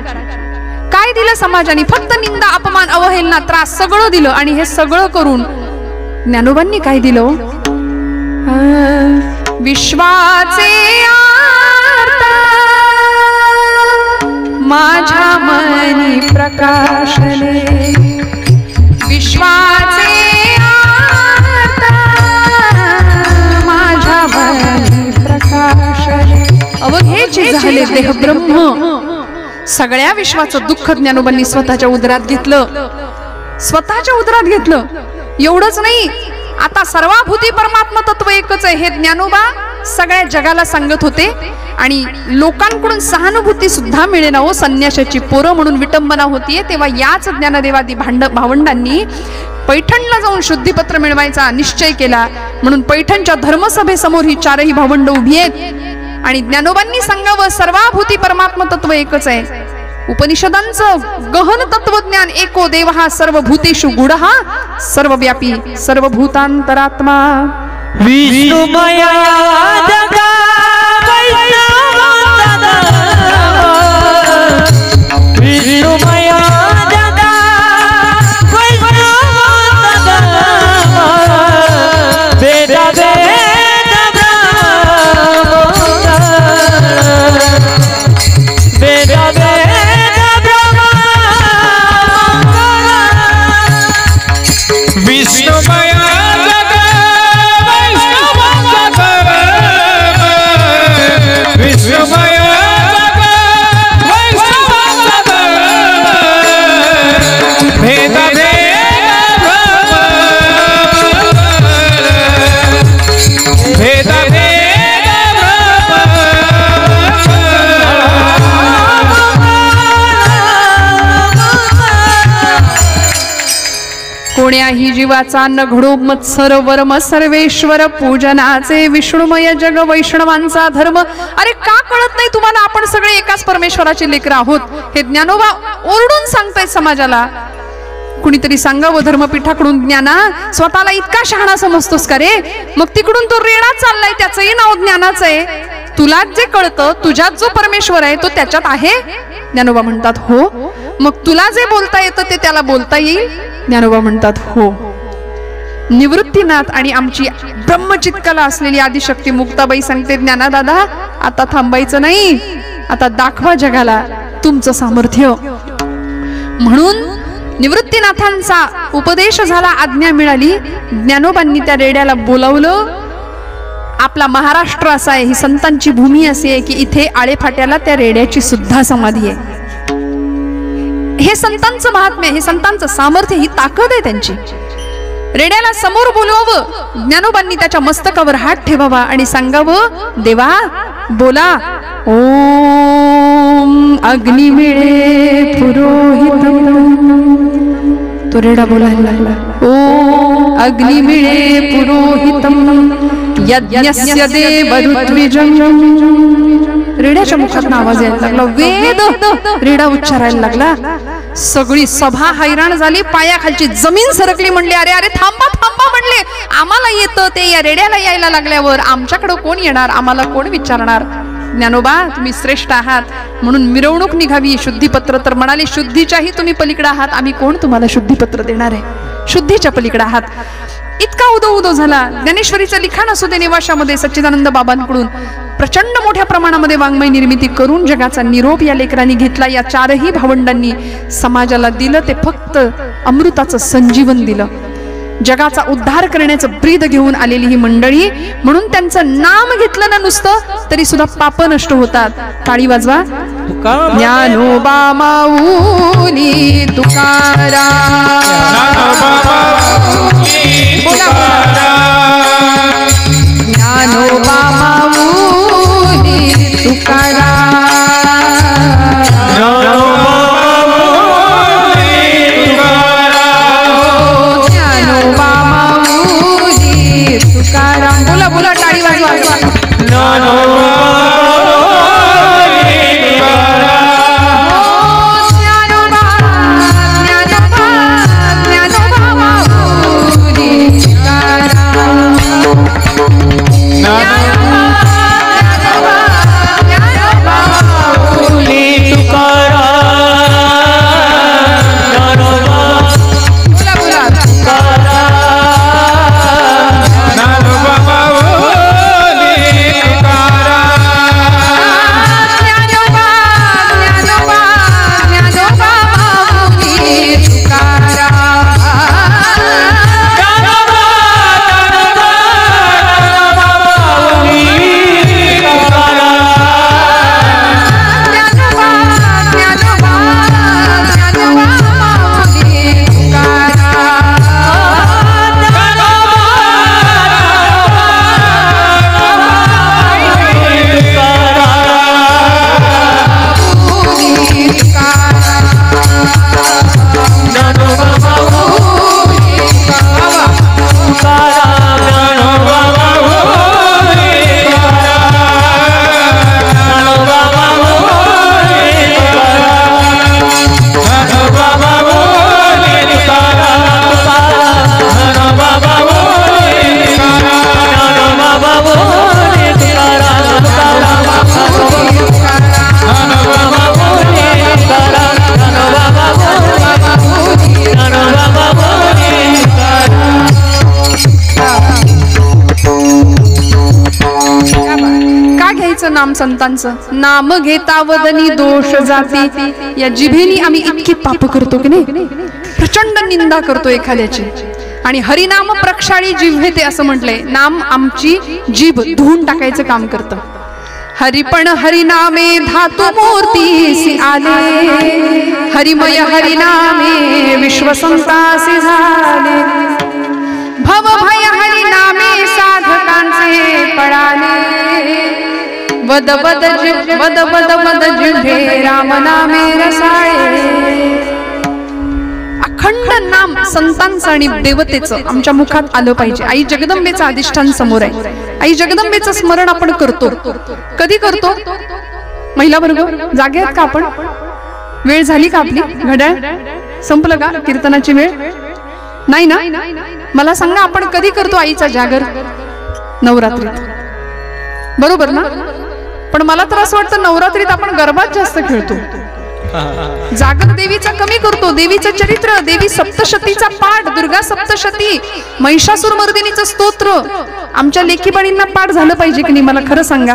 काय दिलं समाजाने? फक्त निंदा, अपमान, अवहेलना, त्रास सगळं दिलं. आणि हे सगळं करून ज्ञानोबांनी काय दिलं? विश्वाचे आर्ता माझ्या मनी प्रकाशले, विश्वाचे अवघे झाले देह ब्रह्म. सगळ्या विश्वाचं दुःख ज्ञानोबांनी स्वतःच्या उदरात घेतलं. स्वतःच्या उदरात घेतलं. एवढंच नाही, आता सर्वाभूती परमात्मा तत्व एकच आहे हे ज्ञानोबा सगळ्या जगाला सांगत होते. आणि लोकांकडून सहानुभूती सुद्धा मिळेना हो. संन्याशाची पोरं म्हणून विटंबना होतीये. तेव्हा याच ज्ञानदेवादी भावंडांनी पैठणला जाऊन शुद्धीपत्र मिळवायचा निश्चय केला. म्हणून पैठणच्या धर्मसभेसमोर ही चारही भावंड उभी आहेत आणि ज्ञानोबांनी सांगावं सर्वाभूती परमात्मा तत्व एकच आहे. उपनिषदांचं गहन तत्वज्ञान एको देव हा सर्वभूतेषु गुढ हा सर्वव्यापी सर्वभूतांतरात्मा विष्णुमया जगा विष्णुमया जगा वेदा कोण्याही जीवाचा न घडो मत्सर वर्म सर्वेश्वर पूजनाचे विष्णुमय जग वैष्णवांचा धर्म. अरे का कळत नाही तुम्हाला? आपण सगळे एकाच परमेश्वराचे लेकर आहोत हे ज्ञानोबा ओरडून सांगतायत समाजाला. कुणीतरी सांगावं धर्मपीठाकडून, ज्ञाना स्वतःला इतका शहाणा समजतोस का रे? मग तिकडून तो रेडा चाललाय, त्याचंही नाव ज्ञानाचं आहे. तुला जे कळतं, तुझ्यात जो परमेश्वर आहे तो त्याच्यात आहे. ज्ञानोबा म्हणतात हो. मग तुला जे बोलता येतं ते त्याला बोलता येईल? ज्ञानोबा म्हणतात हो. निवृत्तीनाथ आणि आमची ब्रह्मचित्कला असलेली आदिशक्ती मुक्ताबाई सांगते, ज्ञाना दादा आता थांबायचं नाही, आता दाखवा जगाला तुमचं सामर्थ्य. म्हणून निवृत्तीनाथांचा उपदेश झाला, आज्ञा मिळाली. ज्ञानोबांनी त्या रेड्याला बोलावलं. आपला महाराष्ट्र असा आहे, ही संतांची भूमी अशी आहे की इथे आळेफाट्याला त्या रेड्याची सुद्धा समाधी आहे. हे संतांचं महात्म्य, हे संतांचं सामर्थ्य, ही ताकद आहे त्यांची. रेड्याला समोर बोलवावं, ज्ञानोबांनी त्याच्या मस्तकावर हात ठेवावा आणि सांगावं, देवा बोला. ओम अग्निमिळे पुरोहितम. तो रेडा बोलायला लागला. ओम अग्निमिळे पुरोहितम यज्ञस्य देवऋत्विजं. रेड्याच्या मुखातून आवाज यायला लागला, वेद. रेडा उच्चारायला लागला. सगळी सभा हैराण झाली, पायाखालची जमीन सरकली. म्हणले अरे अरे थांबा थांबा, म्हणले आम्हाला येतं ते, या रेड्याला यायला लागल्यावर आमच्याकडे कोण येणार, आम्हाला कोण विचारणार? ज्ञानोबा तुम्ही श्रेष्ठ आहात म्हणून मिरवणूक निघावी. शुद्धीपत्र तर म्हणाले, शुद्धीच्याही तुम्ही पलीकडे आहात, आम्ही कोण तुम्हाला शुद्धीपत्र देणार आहे? शुद्धीच्या पलीकडे आहात. इतका उदो उदो झाला. ज्ञानेश्वरीचं लिखाण असू दे, निवासामध्ये सच्चिदानंद बाबांकडून प्रचंड मोठ्या प्रमाणामध्ये वाङ्मय निर्मिती करून जगाचा निरोप या लेकरांनी घेतला. या चारही भावंडांनी समाजाला दिलं ते फक्त अमृताचं संजीवन दिलं. जगाचा उद्धार करण्याचं ब्रीद घेऊन आलेली ही मंडळी, म्हणून त्यांचं नाम घेतलं ना नुसतं तरी सुद्धा पाप नष्ट होतात. टाळी वाजवा. ज्ञानोबा माऊली तुकाराम. ज्ञानोबा माऊली तुकाराम. ज्ञानोबा माऊली तुकाराम. बोला बोला, टाळी वाजवा. नाम संतांचं. नाम घेता वदनी दोष जाती. या जिभेनी आम्ही इतकी पाप करतो की नाही, प्रचंड निंदा करतो एखाद्याची. आणि हरिनाम प्रक्षाळी जिव्हे ते असं म्हटलंय. नाम आमची जीभ धुवून टाकायचं काम करतं. हरिपण हरिनामे धातु मूर्तीसी आले. हरिमय हरिनामे विश्वसंतासी झाले. भव भय हरिनामे साधकांचे पळाले. वद वद वद वद वद जिव्हे राम नामे रसाळे. अखंड नाम संतांचं आणि देवतेचं आमच्या मुखात आलं पाहिजे. आई जगदंबेचं अधिष्ठान समोर आहे. आई जगदंबेचं स्मरण आपण करतो. कधी करतो? महिला वर्ग जागे आहेत का आपण? वेळ झाली का आपली? घड्याळ संपलं का कीर्तनाची वेळ? नाही ना? मला सांगा आपण कधी करतो आईचा जागर? नवरात्रीत, बरोबर ना? पण मला तर असं वाटतं नवरात्रीत आपण गरबाच जास्त खेळतो. जागर देवीचा कमी करतो. देवीचं चरित्र, देवी सप्तशतीचा पाठ, दुर्गा सप्तशती, महिषासुर मर्दिनीचं स्तोत्र आमच्या लेखीबाळींना पाठ झालं पाहिजे की नाही? मला खरं सांगा,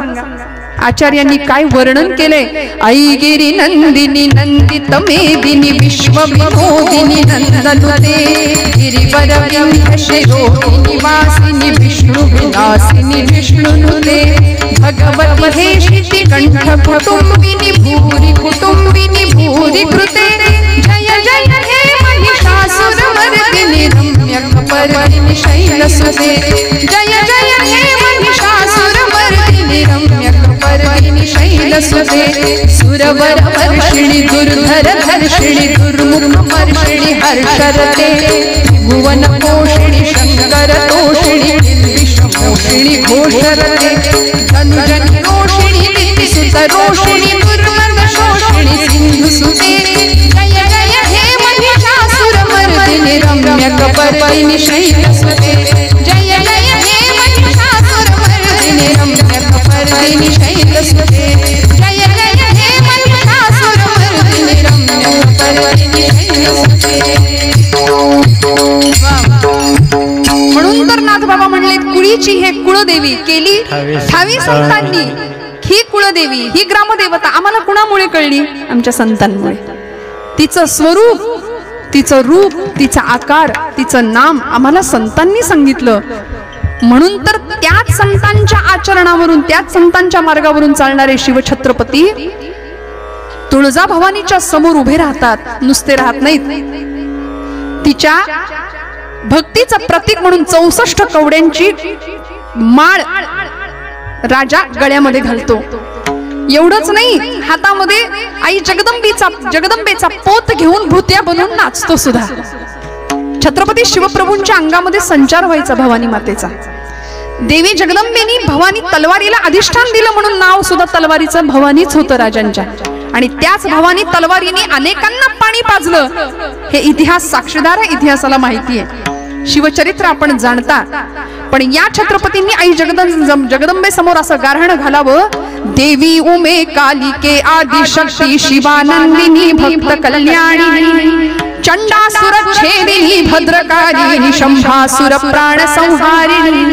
आचार्यांनी काय वर्णन केले? आई गिरी नंदिनी नंदित मेदिनी विश्व विनोदिनी नंदनुते. गिरिवर विंध्यशिरोहिणी वासिनी विष्णु विलासिनी विष्णुनुते. भगवती हे श्रुती कंठ कुटुंबिनी भूरि कुटुंबिनी भूरि कृते. जय जय हे महिषासुरमर्दिनी रम्यकपर्दिनी शैलसुते. जय जय हे महिषासुरमर्दिनी रम्यकपर्दिनी शैलसुते. सुरवर वर्षिणी दुर्धर धर्षिणी दुर्मुख वर्षिणी हर्षरते. भुवन पोषिणी शंकर तोषिणी विश्वपोषिणी घोषरते. धनुजनि रोषिणी सुत रोषिणी दुर्मद शोषिणी सिंधु सुते. जय जय हे महिषासुरमर्दिनी रम्यकपर्दिनी शैलसुते. जय जय हे महिषासुरमर्दिनी रम्यकपर्दिनी शैलसुते. जय जय हे महिषासुरमर्दिनी रम्यकपर्दिनी शैलसुते. म्हणून तर नाथ बाबा म्हणले कुळीची हे कुळदेवी केली ठावी संतांनी. ही कुळदेवी, ही ग्रामदेवता आम्हाला कुणामुळे कळली? आमच्या संतांमुळे. तिचं स्वरूप, तिचं रूप, तिचा आकार, तिचं नाम आम्हाला संतांनी सांगितलं. म्हणून तर त्याच संतांच्या आचरणावरून, त्याच संतांच्या मार्गावरून चालणारे शिवछत्रपती तुळजा भवानीच्या समोर उभे राहतात. नुसते राहत नाहीत, तिच्या भक्तीचं प्रतीक म्हणून 64 कवड्यांची माळ राजा गळ्यामध्ये घालतो. एवढंच नाही, हातामध्ये आई जगदंबेचा पोत घेऊन भूत्या बनवून नाचतो सुद्धा. छत्रपती शिवप्रभूंच्या अंगामध्ये संचार व्हायचा भवानी मातेचा. देवी जगदंबेनी भवानी तलवारीला अधिष्ठान दिलं म्हणून नाव सुद्धा तलवारीचं भवानीच होतं राजांच्या. आणि त्याच भवानी तलवारीने अनेकांना पाणी पाजलं. हे इतिहास साक्षीदार आहे, इतिहासाला माहिती आहे. शिवचरित्र आपण जाणता. पण या छत्रपतींनी आई जगदंबे समोर असं गारहाण घालावं. देवी उमे कालिके आदिशक्ती शिवानंदिनी भक्त कल्याणी. चंडासुर छेदिनी भद्रकालिनी शंभासुर प्राण संहारिणी.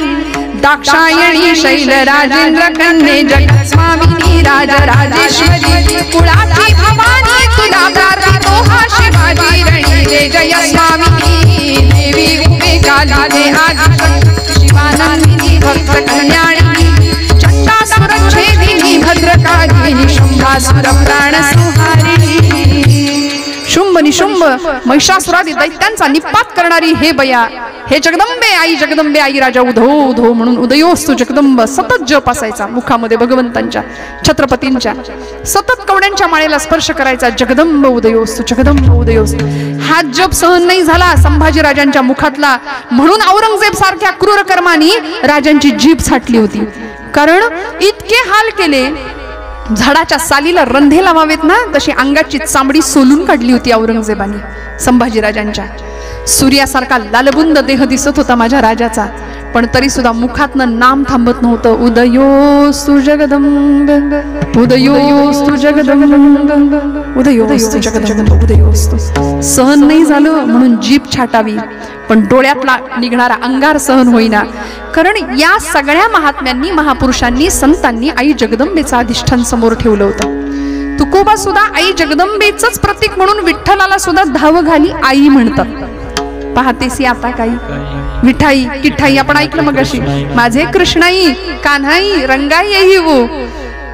दाक्षायणी शैल राजेंद्र कन्ये जगत्स्वामिनी राजराजेश्वरी. कुळाची भवानी तुला प्रार्थितो हा शिवाजी रणी. जय जय स्वामिनी देवी उमे कालिके आदिशक्ती शिवानंदिनी भक्त कल्याणी. चंडासुर छेदिनी भद्रकालिनी शंभासुर प्राण संहारिणी. शुंभ निशुंभ महिषासुरादी दैत्यांचा निपात करणारी हे बया, हे जगदंबे आई राजा उधो उधो म्हणून उदयोस्तु जगदंब सतत जप असायचा मुखामध्ये भगवंतांच्या छत्रपतींच्या. सतत कवड्यांच्या माळेला स्पर्श करायचा. जगदंब उदयोस्तु जगदंब उदयोस्तु. हा जप सहन नाही झाला संभाजी राजांच्या मुखातला. म्हणून औरंगजेब सारख्या क्रूर कर्मानी राजांची जीभ छाटली होती. कारण इतके हाल केले, झाडाच्या सालीला रंधे लावावेत ना तशी अंगाची चामडी सोलून काढली होती औरंगजेबाने संभाजी राजांच्या. सूर्यासारखा लालबुंद देह दिसत होता माझ्या राजाचा. पण तरी सुद्धा मुखातनं नाम थांबत नव्हतं. उदयोस्तु जगदंब, उदयोस्तु जगदंब, उदयोस्तु जगदंब, उदयोस्तु. सहन नाही झालं म्हणून जीभ छाटावी, पण डोळ्यातला निघणारा अंगार सहन होईना. कारण या सगळ्या महात्म्यांनी, महापुरुषांनी, संतांनी आई जगदंबेचं अधिष्ठान समोर ठेवलं होतं. तुकोबा सुद्धा आई जगदंबेचंच प्रतीक म्हणून विठ्ठलाला सुद्धा धाव घाली आई म्हणतात. पाहतेसी आता काही विठाई किठाई आपण ऐकलं मग अशी, माझे कृष्णाई कान्हाई रंगाई येई वो,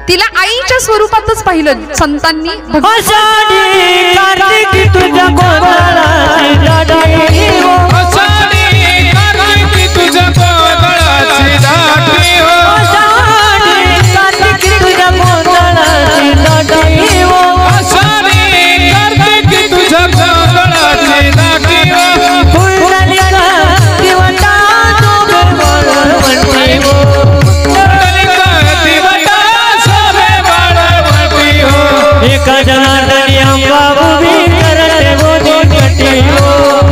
तिला आईच्या स्वरूपातच पाहिलं संतांनी. आषाढी कार्तिकी तुझ्या गोंधळाची दाढी हो, आषाढी कार्तिकी तुझ्या गोंधळाची दाढी हो, आषाढी कार्तिकी तुझ्या गोंधळाची दाढी हो, आषाढी कार्तिकी तुझ्या गोंधळाची दाढी हो, पुंडलिका दिवटा शोभे बाळवटी हो, पुंडलिका दिवटा शोभे बाळवटी हो, एका जनार्दनी अंबा उभी करते मोदी कटी हो,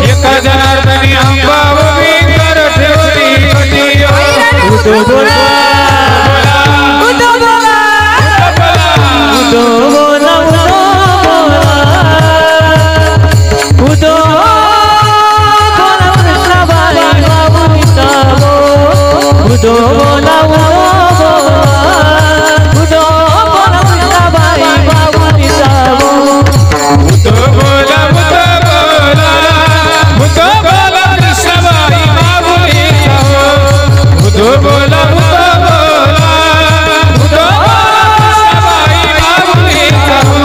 एका जनार्दनी अंबा उभी करते मोदी कटी हो. उदो बोला उदो बोला उदो बोला उदो बोला कृष्णाबाई बाबूचा हो, उदो बोला उदो बोला कृष्णाबाई बाबूचा हो, उदो बोला उदो बोला कृष्णाबाई बाबुलीचा हो, उदो बोला कृष्णाबाई बाबुलीचा हो.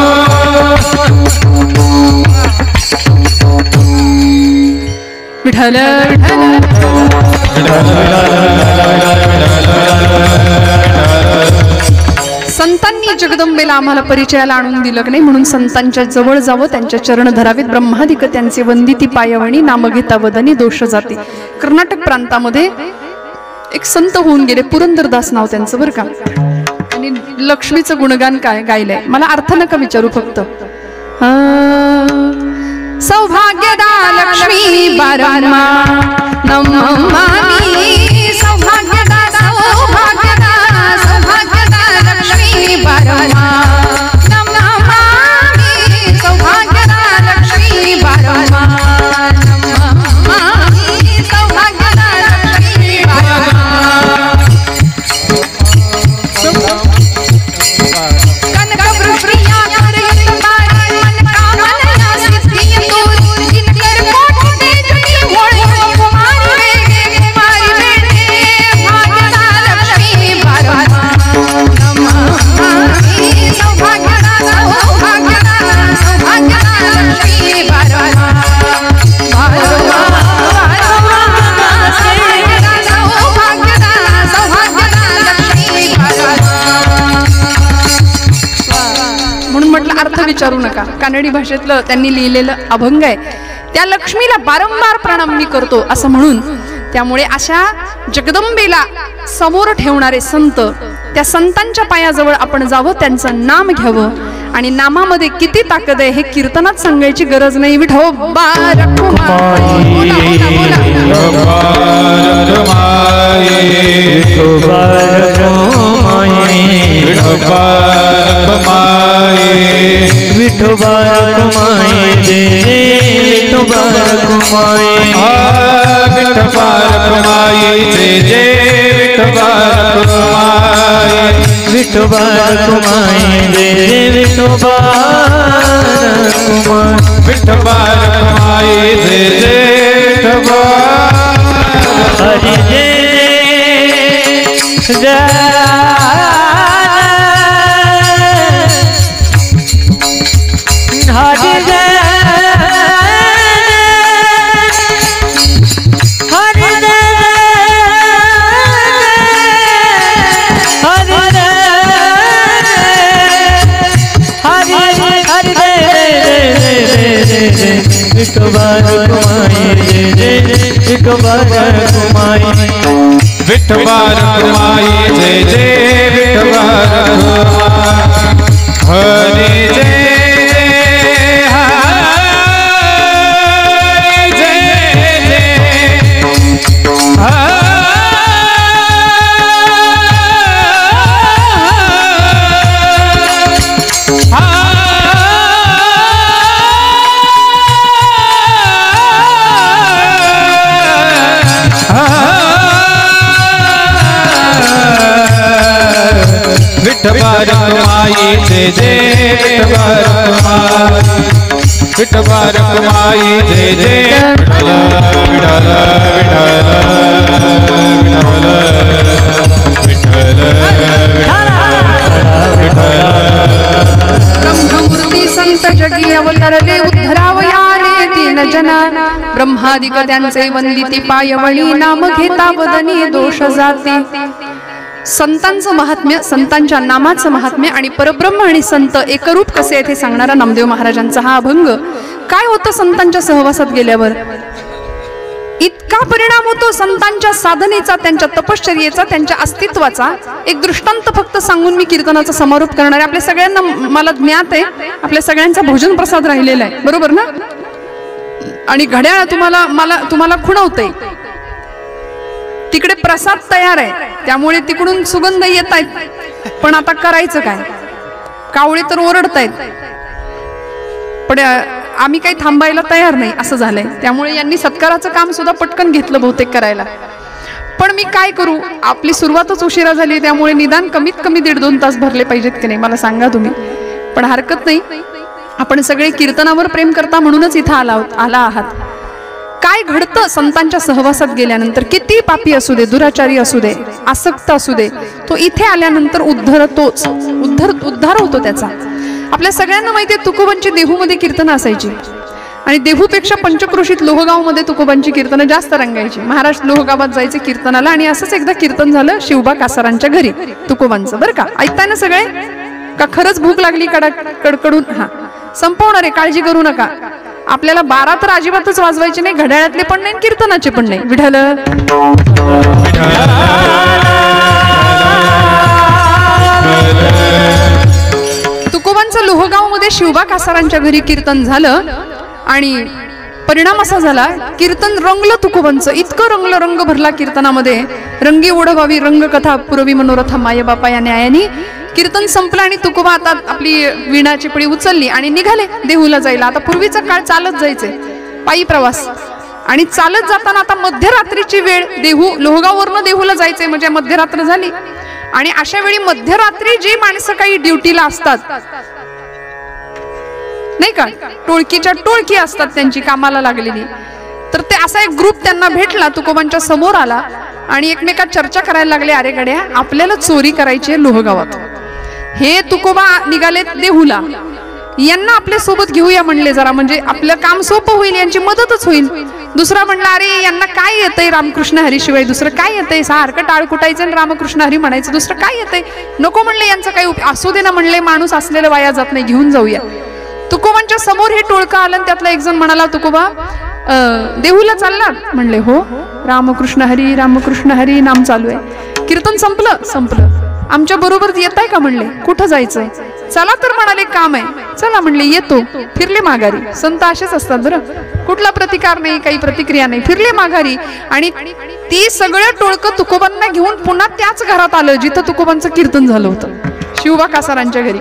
विठ्ठल संतांनी जगदंबेला आम्हाला परिचयाला आणून दिलं नाही, म्हणून संतांच्या जवळ जावं, त्यांच्या चरण धरावेत. ब्रह्मादिक त्यांचे वंदिती पायवणी, नाम घेता वदनी दोष जाती. कर्नाटक प्रांतामध्ये एक संत होऊन गेले, पुरंदरदास नाव त्यांचं बरं का. आणि लक्ष्मीचं गुणगान काय गायलंय, मला अर्थ नका विचारू फक्त. सौभाग्यदा लक्ष्मी बारमा नमामि, सौभाग्यदा सौभाग्यदा सौभाग्यदा लक्ष्मी बारमा नमामि, सौभाग्यदा लक्ष्मी बारमा नमामि, सौभाग्यदा लक्ष्मी बारमा. अर्थ विचारू नका. कानडी भाषेतलं त्यांनी लिहिलेलं अभंग आहे. त्या लक्ष्मीला वारंवार प्रणाम मी करतो असं म्हणून. त्यामुळे अशा जगदंबेला समोर ठेवणारे संत, त्या संतांच्या पायाजवळ आपण जावं, त्यांचं नाम घ्यावं. आणि नामामध्ये किती ताकद आहे हे कीर्तनात सांगायची गरज नाही. विठोबा रखुमाई, बोला बोला बोला. विठोबा रखुमाई, विठोबा रखुमाई, विठोबा रखुमाई दे, विठोबा रखुमाई, विठोबा रखुमाई जय जय विठोबा रखुमाई, विठोबा रखुमाई दे, विठोबा रखुमाई, विठोबा रखुमाई जय जय विठोबा. हरि जय जय हरि जय हरि जय हरि जय हरि जय विठोबा रखुमाई जय जय विठोबा रखुमाई, विठोबा रखुमाई जय जय विठोबा रखुमाई, हरि जय जय हरि जय जय जय जय विठोबा रखुमाई जय जय विठ्ठल विठ्ठल ब्रह्ममूर्ती संत जगी अवतरले उद्धरावयाने तीन जना ब्रह्मादिक त्यांचे वंदिती पायवळी नाम घेता वदनी दोष जाते. संतांचं महात्म्य, संतांच्या नामाचं महात्म्य आणि परब्रह्म आणि संत एकरूप कसे येथे सांगणारा नामदेव महाराजांचा हा अभंग. काय होतं संतांच्या सहवासात गेल्यावर? इतका परिणाम होतो संतांच्या साधनेचा, त्यांच्या तपश्चर्येचा, त्यांच्या अस्तित्वाचा. एक दृष्टांत फक्त सांगून मी कीर्तनाचा समारोप करणार आहे. आपल्या सगळ्यांना मला ज्ञात आहे, आपल्या सगळ्यांचा भोजन प्रसाद राहिलेला आहे, बरोबर ना? आणि घड्याळ तुम्हाला खुणवतंय. तिकडे प्रसाद तयार आहे, त्यामुळे तिकडून सुगंध येत आहेत. पण आता करायचं काय? कावळे तर ओरडतायत, पण आम्ही काही थांबायला तयार नाही असं झालंय. त्यामुळे यांनी सत्काराचं काम सुद्धा पटकन घेतलं बहुतेक करायला. पण मी काय करू, आपली सुरुवातच उशिरा झाली, त्यामुळे निदान कमीत कमी 1.5-2 तास भरले पाहिजेत की नाही मला सांगा तुम्ही. पण हरकत नाही, आपण सगळे कीर्तनावर प्रेम करता म्हणूनच इथं आला आहात. काय घडतं संतांच्या सहवासात गेल्यानंतर? किती पापी असू दे, दुराचारी असू दे, आसक्त असू दे, तो इथे आल्यानंतर उद्धार होतो त्याचा. आपल्या सगळ्यांना माहिती आहे तुकोबांची देहूमध्ये कीर्तनं असायची आणि देहूपेक्षा पंचक्रोशीत लोहगावमध्ये तुकोबांची कीर्तनं जास्त रंगायची. महाराष्ट्र लोहगावात जायचे कीर्तनाला आणि असंच एकदा कीर्तन झालं शिवबा कासारांच्या घरी तुकोबांचं. बरं का, ऐकताय ना सगळे? का खरंच भूक लागली कडकडून? हा, संपवणार आहे, काळजी करू नका. आपल्याला 12 तर अजिबातच वाजवायचे नाही, घड्याळातले पण नाही, कीर्तनाचे पण नाही. विठ्ठल तुकोबांचं लोहगावमध्ये शिवबा कासारांच्या घरी कीर्तन झालं आणि परिणाम असा झाला, कीर्तन रंगलं तुकोबांचं. इतकं रंगलं, रंग भरला कीर्तनामध्ये. रंगी ओढवावी रंगकथा पुरवी मनोरथा माय बापा या न्यायानी. कीर्तन संपलं आणि तुकोबा आता आपली वीणा चिपळी उचलली आणि निघाले देहूला जायला. आता पूर्वीचा काळ चालत जायचे, पायी प्रवास, आणि चालत जाताना आता मध्यरात्रीची वेळ, लोहगाववरनं देहूला जायचे म्हणजे मध्यरात्र झाली. आणि अशा वेळी मध्यरात्री जी माणसं काही ड्युटीला असतात नाही का, टोळकीच्या टोळकी असतात त्यांची कामाला लागलेली, तर ते असा एक ग्रुप त्यांना भेटला, तुकोबांच्या समोर आला आणि एकमेकात चर्चा करायला लागले. अरे गड्या, आपल्याला चोरी करायची आहे लोहगावात. हे तुकोबा निघाले देहूला, यांना आपल्या सोबत घेऊया म्हणले जरा, म्हणजे आपलं काम सोपं होईल, यांची मदतच होईल. दुसरा म्हणला, अरे यांना काय येतंय रामकृष्ण हरी शिवाय दुसरं काय येतंय, सारखं टाळ कुटायचं आणि रामकृष्ण हरी म्हणायचं, दुसरं काय येतंय, नको म्हणले, यांचं काही असू दे ना म्हणले, माणूस असलेलं वाया जात नाही, घेऊन जाऊया. तुकोबांच्या समोर हे टोळकं आलं. त्यातला एक जण म्हणाला, तुकोबा देहूला चाललात? म्हणले हो, रामकृष्ण हरी नाम चालू आहे. कीर्तन संपलं. आमच्या बरोबर येत आहे का म्हणले. कुठं जायचं? चला तर म्हणाले, काम आहे. चला म्हणले, येतो. फिरले माघारी. संत असेच असतात बरं, कुठला प्रतिकार नाही, काही प्रतिक्रिया नाही, फिरले माघारी. आणि ती सगळं टोळकं तुकोबांना घेऊन पुन्हा त्याच घरात आलं जिथं तुकोबांचं कीर्तन झालं होतं, शिवबा कासारांच्या घरी.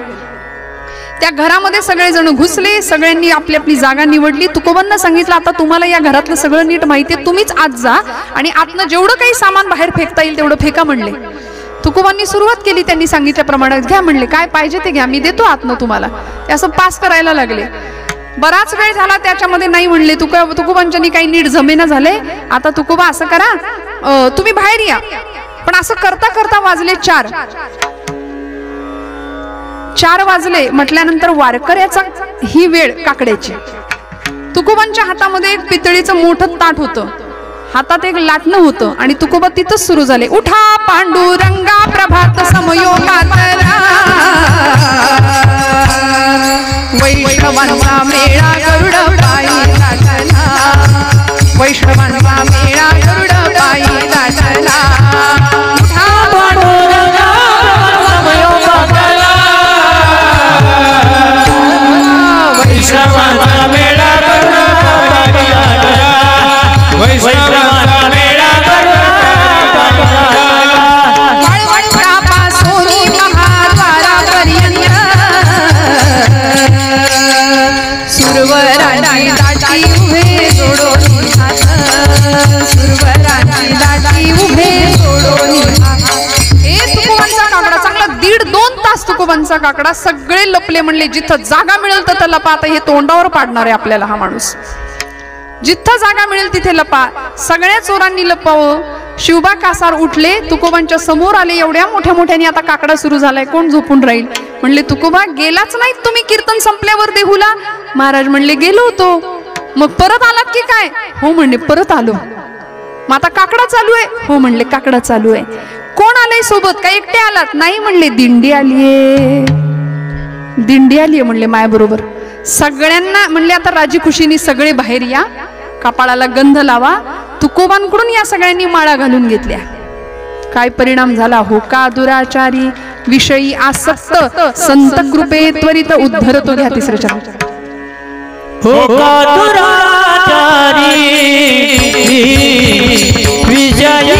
त्या घरामध्ये सगळेजण घुसले, सगळ्यांनी आपली आपली जागा निवडली. तुकोबांना सांगितलं, आता तुम्हाला या घरातलं सगळं नीट माहिती आहे, तुम्हीच आत जा आणि आतनं जेवढं काही सामान बाहेर फेकता येईल तेवढं फेका म्हणले. तुकोबांनी सुरुवात केली, त्यांनी सांगितल्याप्रमाणे घ्या म्हणले, काय पाहिजे ते घ्या, मी देतो आतनं तुम्हाला. ते असं पास करायला लागले. बराच वेळ झाला त्याच्यामध्ये नाही म्हणले. तुकोबांच्यानी काही नीट जमेना झाले. आता तुकोबा असं करा, तुम्ही बाहेर या. पण असं करता करता वाजले 4 वाजले म्हटल्यानंतर वारकऱ्याचा ही वेळ काकड्याची. तुकोबांच्या हातामध्ये एक पितळीचं मोठं ताट होतं, हातात एक लाटणं होतं आणि तुकोबा तिथंच सुरू झाले. उठा पांडुरंगा प्रभात समयोगातला, वैष्णवांचा मेळा गरुड पायी दाटला, वैष्णवांचा मेळा गरुड पायी दाटला. उठा पांडुरंगा समयोगातला, वैष्णवांचा मेळा गरुड पायी दाटला, वैष्णवांचा मेळा गरुड पायी दाटला. वाळवंटापासून महाद्वारापर्यंत सुरवरांची दाटी उभे जोडून हात, माणसा काकडा सगळे लपले, म्हणले जिथं जागा मिळेल तर लपा. आता हे तोंडावर पाडणार आहे आपल्याला हा माणूस. जिथं जागा मिळेल तिथे लपा. सगळ्या चोरांनी लपावं. शिवबा कासार उठले, तुकोबांच्या समोर आले. एवढ्या मोठ्या मोठ्याने आता काकडा सुरू झालाय, कोण झोपून राहील. म्हणले तुकोबा गेलाच नाहीत तुम्ही कीर्तन संपल्यावर देहूला. महाराज म्हणले गेलो होतो. मग परत आलात की काय? हो म्हणले परत आलो. मग आता काकडा चालू आहे? हो म्हणले काकडा चालू आहे. कोण आलंय सोबत? काय एकटे आलात? नाही म्हणले दिंडी आलीये. दिंडी आलीये म्हणले माया बरोबर. सगळ्यांना म्हणले आता राजी खुशीने सगळे बाहेर या, कपाळाला गंध लावा. तुकोबांकडून या सगळ्यांनी माळा घालून घेतल्या. काय परिणाम झाला? होका दुराचारी विषयी आसक्त संत कृपे त्वरित उद्धरतो. घ्या तिसरं चरण. होका दुराचारी विजयी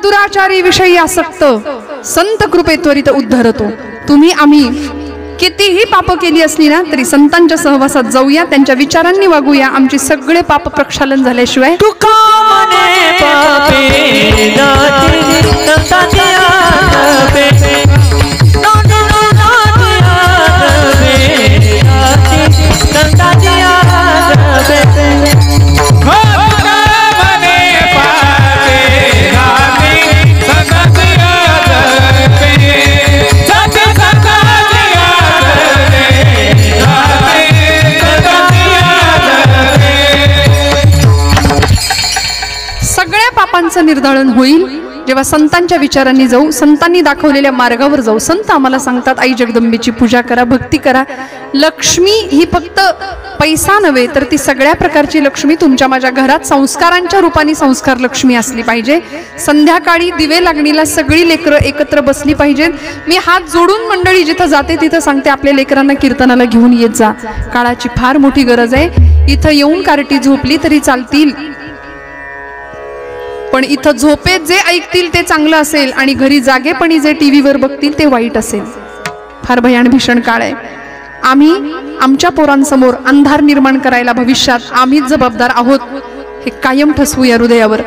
दुराचारी विषयी आसक्त संत कृपे त्वरित उद्धरतो. तुम्ही आम्ही कितीही पाप केली असली ना तरी संतांच्या सहवासात जाऊया, त्यांच्या विचारांनी वागूया. आमची सगळे पाप प्रक्षालन झाल्याशिवाय पापांचं निर्धारण होईल जेव्हा संतांच्या विचारांनी जाऊ, संतांनी दाखवलेल्या मार्गावर जाऊ. संत आम्हाला सांगतात आई जगदंबेची पूजा करा, भक्ती करा. लक्ष्मी ही फक्त पैसा नव्हे तर ती सगळ्या प्रकारची लक्ष्मी तुमच्या माझ्या घरात संस्कारांच्या रूपाने संस्कार लक्ष्मी असली पाहिजे. संध्याकाळी दिवे लागणीला सगळी लेकरं एकत्र बसली पाहिजेत. मी हात जोडून मंडळी जिथं जाते तिथं सांगते आपल्या लेकरांना कीर्तनाला घेऊन येत जा. काळाची फार मोठी गरज आहे. इथं येऊन कार्टी झोपली तरी चालतील, पण इथं झोपेत जे ऐकतील ते चांगलं असेल आणि घरी जागेपणी जे टीव्हीवर बघतील ते वाईट असेल. फार भयान भीषण काळ आहे. आम्ही आमच्या पोरांसमोर अंधार निर्माण करायला भविष्यात आम्हीच जबाबदार आहोत हे कायम ठसवूया हृदयावर.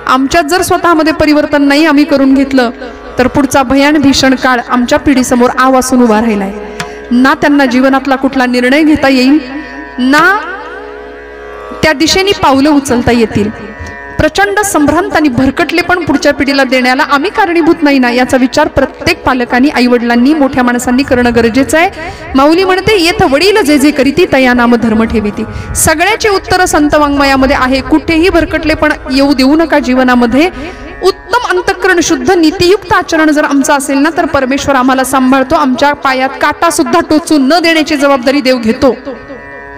आमच्यात जर स्वतःमध्ये परिवर्तन नाही आम्ही करून घेतलं तर पुढचा भयान भीषण काळ आमच्या पिढीसमोर आव असून उभा राहिलाय. ना त्यांना जीवनातला कुठला निर्णय घेता येईल, ना त्या दिशेने पावलं उचलता येतील. प्रचंड संभ्रांत आणि भरकटले पण पुढच्या पिढीला देण्याला आम्ही कारणीभूत नाही ना, याचा विचार प्रत्येक पालकांनी, आईवडिलांनी, मोठ्या माणसांनी करणं गरजेचं आहे. माऊली म्हणते येथ वडील जे जे करीती तया नाम धर्म ठेवीती. सगळ्याचे उत्तर संत वाङ्मयामध्ये आहे. कुठेही भरकटले पण येऊ देऊ नका जीवनामध्ये. उत्तम अंतःकरण शुद्ध नीतियुक्त आचरण जर आमचं असेल ना तर परमेश्वर आम्हाला सांभाळतो. आमच्या पायात काटा सुद्धा टोचून न देण्याची जबाबदारी देव घेतो.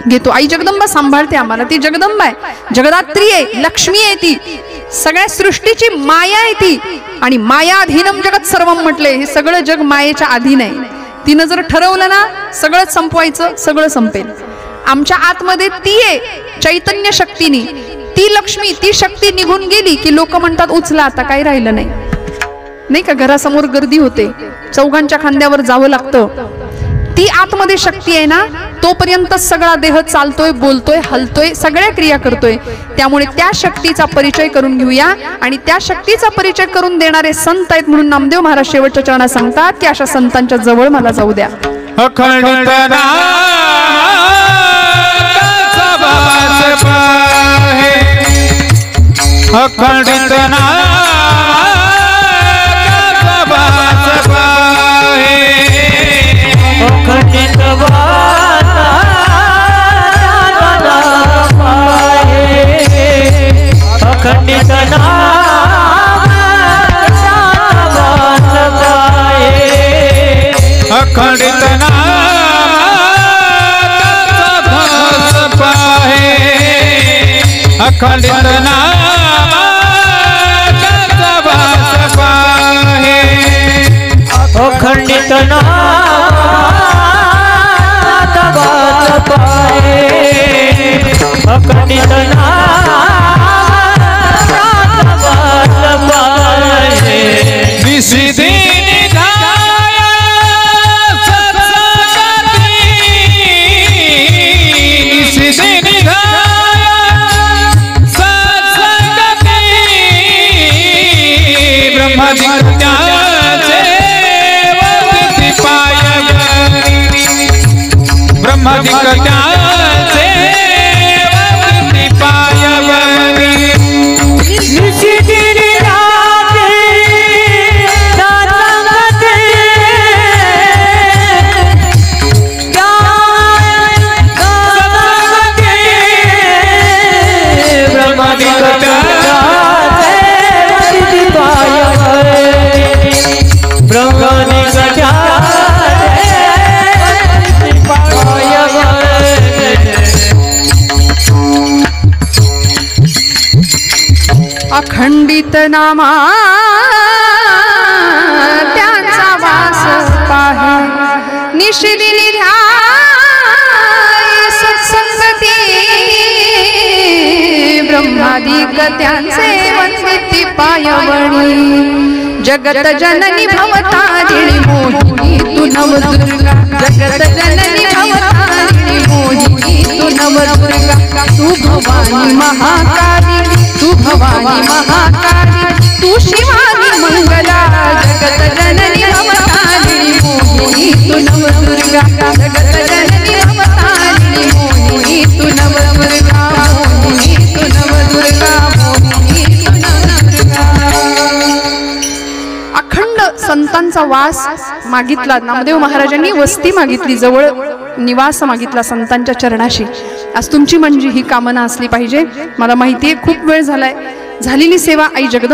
घेतो. आई जगदंबा सांभाळते आम्हाला. ती जगदंबा आहे, जगदात्री आहे, लक्ष्मी आहे, ती सगळ्या सृष्टीची माया आहे ती. आणि मायाधीनम जगत सर्वम म्हटले, हे सगळं जग मायेच्या अधीन आहे. तिनं जर ठरवलं ना सगळंच संपवायचं, सगळं संपेल. आमच्या आतमध्ये ती आहे चैतन्य शक्तीनी, ती लक्ष्मी, ती शक्ती निघून गेली की लोक म्हणतात उचला आता काही राहिलं नाही, नाही का. घरासमोर गर्दी होते, चौघांच्या खांद्यावर जावं लागतं. ती आतमध्ये शक्ती आहे ना, तोपर्यंत सगळा देह चालतोय, बोलतोय, हलतोय, सगळ्या क्रिया करतोय. त्यामुळे त्या शक्तीचा परिचय करून घेऊया. आणि त्या शक्तीचा परिचय करून देणारे संत आहेत म्हणून नामदेव महाराज शेवटच्या चरणात सांगतात की अशा संतांच्या जवळ मला जाऊ द्या. अखंड अखंडित अखंडित अखंडित अखंडित अखंडित अखंडित अखंडित निशिदी अखंडित नामा त्यांचा वास पाहे, निशिदिनी ध्याय सत्संगती, ब्रह्मादिक त्यांचे वंदिती पायवणी. जगत जननी भवतारिणी मोहिनी तू नवदुर्गा, जगत जननी भवतारिणी मोहिनी तू नवदुर्गा. तू भवानी महाकाली, तू भवानी महाकाली, तू शिवानी मंगला. जगत जननी भवतारिणी मोहिनी तू नवदुर्गा, जगत जननी भवतारिणी मोहिनी तू नवदुर्गा, मोहिनी तू नवदुर्गा, मोहिनी तू नवदुर्गा. अखंड संतांचा वास मागितला नामदेव महाराजांनी, वस्ती मागितली, जवळ निवास मागितला संतांच्या चरणाशी. आज तुमची म्हणजे ही कामना असली पाहिजे. मला माहिती आहे खूप वेळ झालाय, झालेली सेवा आई जगदंबा